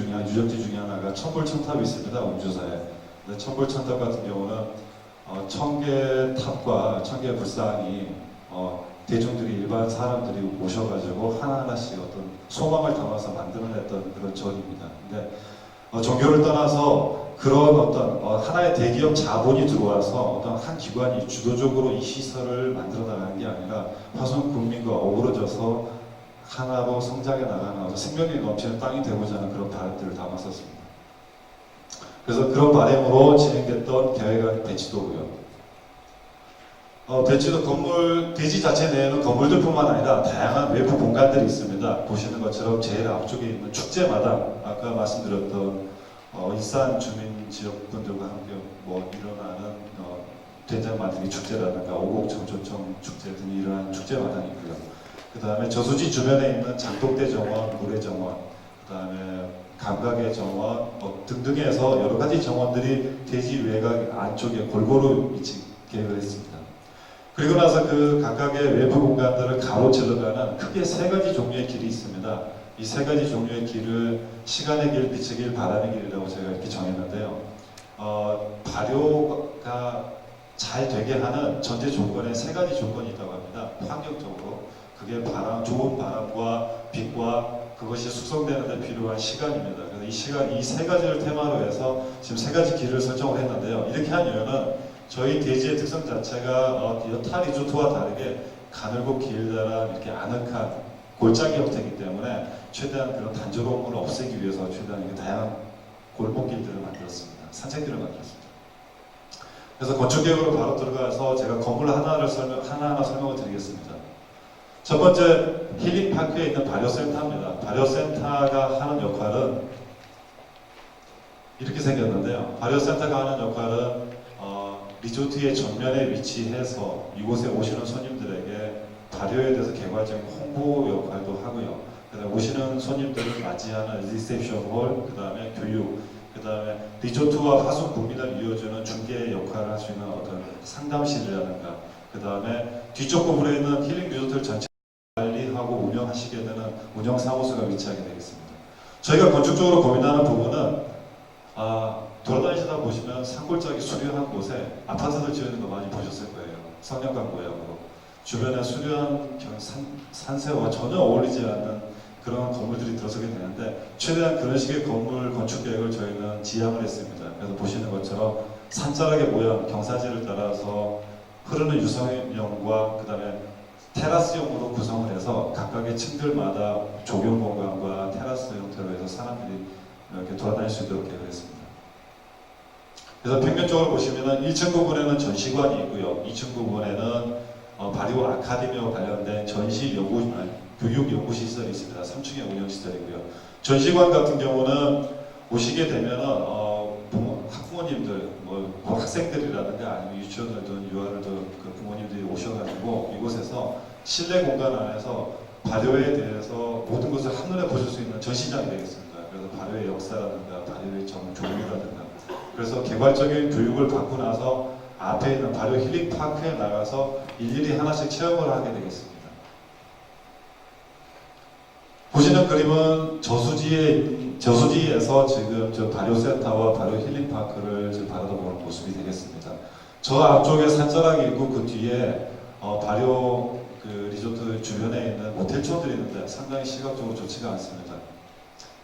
중에 하나가 천불천탑이 있습니다. 운주사에. 근데 천불천탑 같은 경우는 청계탑과 청계불상이 대중들이 일반 사람들이 오셔가지고 하나하나씩 어떤 소망을 담아서 만들어냈던 그런 절입니다. 근데 종교를 떠나서 그런 어떤 하나의 대기업 자본이 들어와서 어떤 한 기관이 주도적으로 이 시설을 만들어 나가는 게 아니라 화순 국민과 어우러져서 하나로 성장해 나가는 생명력이 넘치는 땅이 되고자 하는 그런 바람들을 담았었습니다. 그래서 그런 바람으로 진행됐던 계획안 배치도고요. 배치도 건물, 대지 자체 내에는 건물들뿐만 아니라 다양한 외부 공간들이 있습니다. 보시는 것처럼 제일 앞쪽에 있는 축제마당, 아까 말씀드렸던 일산 주민 지역분들과 함께 일어나는 된장 만들기 축제라든가 오곡청초청 축제 등이 일어나는 축제마당이고요. 그 다음에 저수지 주변에 있는 장독대 정원, 모래 정원, 그 다음에 감각의 정원 등등에 해서 여러 가지 정원들이 대지 외곽 안쪽에 골고루 위치 계획을 했습니다. 그리고 나서 그 각각의 외부 공간들을 가로질러가는 크게 세 가지 종류의 길이 있습니다. 이 세 가지 종류의 길을 시간의 길, 빛의 길, 바람의 길이라고 제가 이렇게 정했는데요. 발효가 잘 되게 하는 전제 조건에 세 가지 조건이 있다고 합니다. 환경적으로 그게 좋은 바람과 빛과 그것이 숙성되는 데 필요한 시간입니다. 그래서 이 시간, 이 세 가지를 테마로 해서 지금 세 가지 길을 설정을 했는데요. 이렇게 한 이유는 저희 대지의 특성 자체가 여타 리조트와 다르게 가늘고 길다란 이렇게 아늑한 골짜기 형태이기 때문에 최대한 그런 단조로움을 없애기 위해서 최대한 이렇게 다양한 골목길들을 만들었습니다. 산책길을 만들었습니다. 그래서 건축계획으로 바로 들어가서 제가 건물 하나하나 설명을 드리겠습니다. 첫 번째 힐링파크에 있는 발효센터입니다. 발효센터가 하는 역할은 이렇게 생겼는데요. 발효센터가 하는 역할은 리조트의 전면에 위치해서 이곳에 오시는 손님들에게 발효에 대해서 개괄적인 홍보 역할도 하고요. 그다음에 오시는 손님들을 맞이하는 리셉션 홀, 그 다음에 교육, 그 다음에 리조트와 화순 국민을 이어주는 중개 역할을 할 수 있는 어떤 상담실이라든가, 그 다음에 뒤쪽 부분에 있는 힐링 리조트를 전체 관리하고 운영하시게 되는 운영사무소가 위치하게 되겠습니다. 저희가 건축적으로 고민하는 부분은 돌아다니시다 보시면 산골짜기 수려한 곳에 아파트들 지어있는 거 많이 보셨을 거예요. 성냥갑 모양으로. 주변에 수려한 산세와 전혀 어울리지 않는 그런 건물들이 들어서게 되는데 최대한 그런 식의 건물 건축 계획을 저희는 지향을 했습니다. 그래서 보시는 것처럼 산자락의 모양, 경사지를 따라서 흐르는 유성형과 그 다음에 테라스형으로 구성을 해서 각각의 층들마다 조경 공간과 테라스 형태로 해서 사람들이 이렇게 돌아다닐 수 있도록 계획을 했습니다. 그래서 평면적으로 보시면은 1층 부분에는 전시관이 있고요. 2층 부분에는 발효 아카데미와 관련된 교육 연구 시설이 있습니다. 3층에 운영 시설이고요. 전시관 같은 경우는 오시게 되면은 학부모님들, 학생들이라든가 아니면 유치원들든 유아들든 그 부모님들이 오셔가지고 이곳에서 실내 공간 안에서 발효에 대해서 모든 것을 한눈에 보실 수 있는 전시장이 되겠습니다. 그래서 발효의 역사라든가 발효의 종류라든가 그래서 개괄적인 교육을 받고 나서 앞에 있는 발효 힐링 파크에 나가서 일일이 하나씩 체험을 하게 되겠습니다. 보시는 그림은 저수지에 저수지에서 지금 저 발효센터와 발효 힐링파크를 지금 바라보는 모습이 되겠습니다. 저 앞쪽에 산자락이 있고 그 뒤에 발효 그 리조트 주변에 있는 모텔촌들이 있는데 상당히 시각적으로 좋지가 않습니다.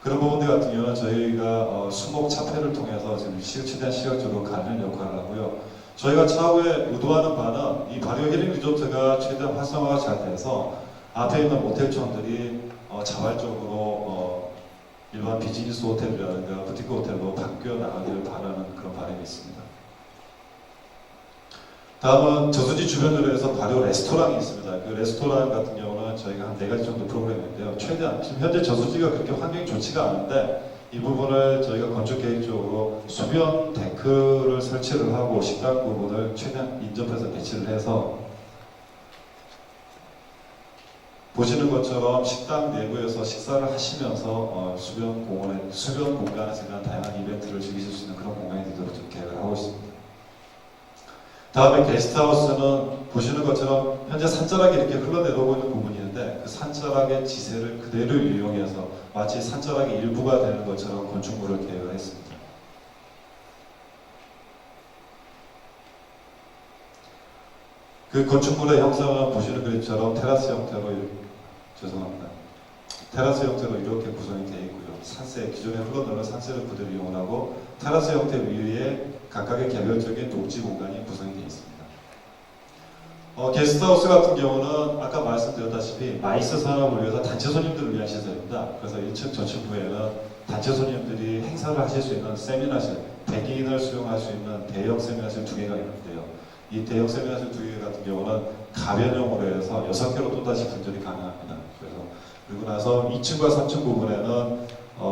그런 부분들 같은 경우는 저희가 수목 차폐를 통해서 지금 최대한 시각적으로 가는 역할을 하고요. 저희가 차후에 의도하는 바는 이 발효 힐링 리조트가 최대한 활성화가 잘 돼서 앞에 있는 모텔촌들이 자발적으로 일반 비즈니스 호텔이라든가 부티크 호텔로 바뀌어 나가기를 바라는 그런 바람이 있습니다. 다음은 저수지 주변으로 해서 발효 레스토랑이 있습니다. 그 레스토랑 같은 경우는 저희가 한 4가지 정도 프로그램인데요. 최대한 지금 현재 저수지가 그렇게 환경이 좋지가 않은데 이 부분을 저희가 건축 계획적으로 수변 데크를 설치를 하고 식당 부분을 최대한 인접해서 배치를 해서 보시는 것처럼 식당 내부에서 식사를 하시면서 수변 공간에서 다양한 이벤트를 즐기실 수 있는 그런 공간이 되도록 좀 계획을 하고 있습니다. 다음에 게스트하우스는 보시는 것처럼 현재 산자락이 이렇게 흘러내려오고 있는 부분이 있는데 그 산자락의 지세를 그대로 이용해서 마치 산자락의 일부가 되는 것처럼 건축물을 계획을 했습니다. 그 건축물의 형상은 보시는 그림처럼 테라스 형태로 테라스 형태로 이렇게 구성이 되어 있고요. 산세, 기존에 흘러내려온 산세를 그대로 이용하고 테라스 형태 위에 각각의 개별적인 녹지 공간이 구성이 되어 있습니다. 게스트하우스 같은 경우는 아까 말씀드렸다시피 마이스 산업을 위해서 단체 손님들을 위한 시설입니다. 그래서 1층 저층부에는 단체 손님들이 행사를 하실 수 있는 세미나실, 100인을 수용할 수 있는 대형 세미나실 2개가 있는데요. 이 대형 세미나실 2개 같은 경우는 가변형으로 해서 6개로 또다시 분절이 가능합니다. 그리고 나서 2층과 3층 부분에는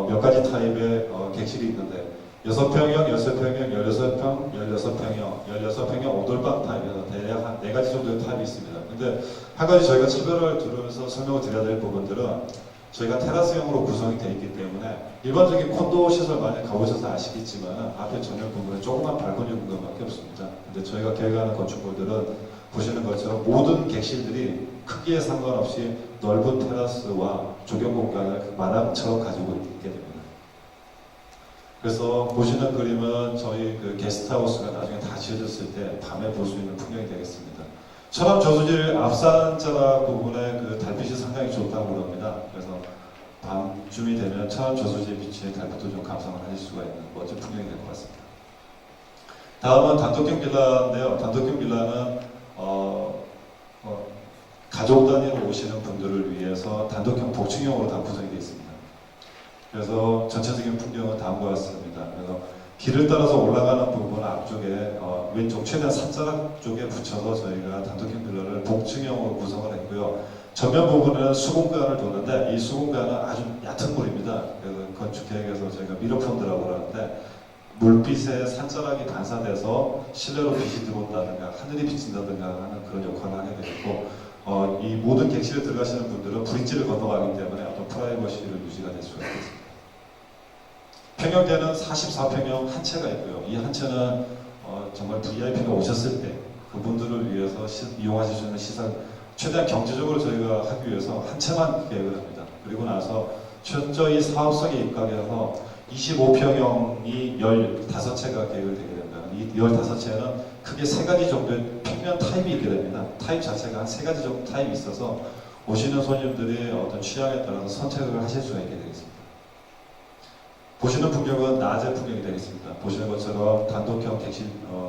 몇 가지 타입의 객실이 있는데 6평형, 6평형, 16평, 16평형, 16평형 오돌방 타입에서 대략 한 4가지 정도의 타입이 있습니다. 근데 한 가지 저희가 차별을 두면서 설명을 드려야 될 부분들은 저희가 테라스형으로 구성이 되어 있기 때문에 일반적인 콘도 시설 많이 가보셔서 아시겠지만 앞에 전면 부분에 조그만 발코니 공간밖에 없습니다. 근데 저희가 계획하는 건축물들은 보시는 것처럼 모든 객실들이 크기에 상관없이 넓은 테라스와 조경 공간을 마당처럼 가지고 있게 됩니다. 그래서 보시는 그림은 저희 그 게스트하우스가 나중에 다 지어졌을 때 밤에 볼 수 있는 풍경이 되겠습니다. 천암 저수지 앞산자락 부분에 그 달빛이 상당히 좋다고 그럽니다. 그래서 밤쯤이 되면 천암 저수지의 빛의 달빛도 좀 감상을 하실 수가 있는 멋진 풍경이 될 것 같습니다. 다음은 단독형 빌라인데요. 단독형 빌라는 가족 단위로 오시는 분들을 위해서 단독형 복층형으로 다 구성이 되어 있습니다. 그래서 전체적인 풍경은 다음과 같습니다. 그래서 길을 따라서 올라가는 부분 앞쪽에 왼쪽 최대한 산자락 쪽에 붙여서 저희가 단독형 빌라를 복층형으로 구성을 했고요. 전면 부분은 수공간을 두는데 이 수공간은 아주 얕은 물입니다. 그래서 건축 계획에서 저희가 미러펀드라고 그러는데 물빛에 산자락이 반사돼서 실내로 빛이 들어온다든가 하늘이 비친다든가 하는 그런 역할을 하게 되고 이 모든 객실에 들어가시는 분들은 브릿지를 건너가기 때문에 어떤 프라이버시를 유지가 될 수가 있습니다. 평형대는 44평형 한 채가 있고요. 이 한 채는 정말 VIP가 오셨을 때 그분들을 위해서 이용하실 수 있는 시설 최대한 경제적으로 저희가 하기 위해서 한 채만 계획을 합니다. 그리고 나서 철저히 사업성에 입각해서 25평형이 15채가 계획을 되게 됩니다. 이 15채는 크게 3가지 정도의 평면 타입이 있게 됩니다. 타입 자체가 한 3가지 정도 타입이 있어서 오시는 손님들이 어떤 취향에 따라서 선택을 하실 수가 있게 되겠습니다. 보시는 풍경은 낮의 풍경이 되겠습니다. 보시는 것처럼 단독형 객실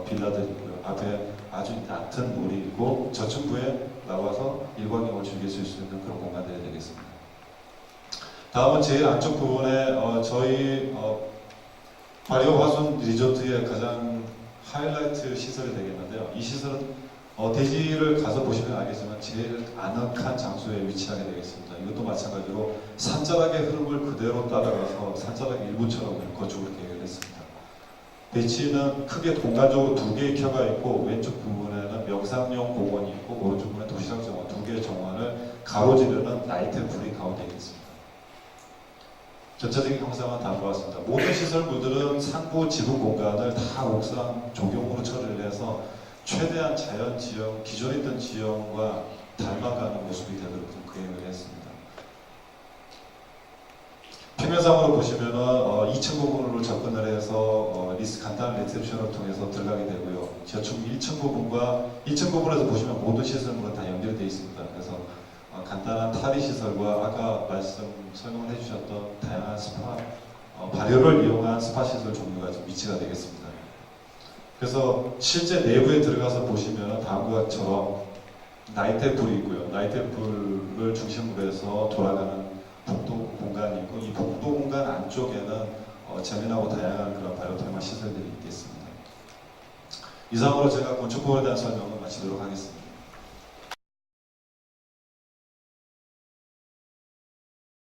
빌라들 앞에 아주 얕은 물이 있고 저층부에 나와서 일광욕을 즐기실 수 있는 그런 공간들이 되겠습니다. 다음은 제일 안쪽 부분에 저희 발효 화순 리조트의 가장 하이라이트 시설이 되겠는데요. 이 시설은 대지를 가서 보시면 알겠지만 제일 아늑한 장소에 위치하게 되겠습니다. 이것도 마찬가지로 산자락의 흐름을 그대로 따라가서 산자락 일부처럼 건축을 계획을 했습니다. 배치는 크게 공간적으로 2개의 켜가 있고 왼쪽 부분에는 명상용 공원이 있고 오른쪽 부분에 도시락 정원 2개의 정원을 가로지르는 나이트 불이 가운데 있겠습니다. 전체적인 형상은 다음과 같습니다. 모든 시설물들은 상부 지붕 공간을 다 옥상 조경으로 처리를 해서 최대한 자연 지형, 기존에 있던 지형과 닮아가는 모습이 되도록 계획을 했습니다. 平面상으로 보시면은 2층 부분으로 접근을 해서 간단한 리셉션을 통해서 들어가게 되고요. 저축 1층 부분과 1층 부분에서 보시면 모든 시설물은 다 연결되어 있습니다. 그래서 간단한 탈의 시설과 아까 설명을 해주셨던 다양한 스파 발효를 이용한 스파 시설 종류가 좀 위치가 되겠습니다. 그래서 실제 내부에 들어가서 보시면 다음과 같처럼 나이트 불이 있고요. 나이트 불을 중심으로 해서 돌아가는 복도 공간이 있고 이 복도 공간 안쪽에는 재미나고 다양한 그런 바이오 테마 시설들이 있겠습니다. 이상으로 제가 건축법에 대한 설명을 마치도록 하겠습니다.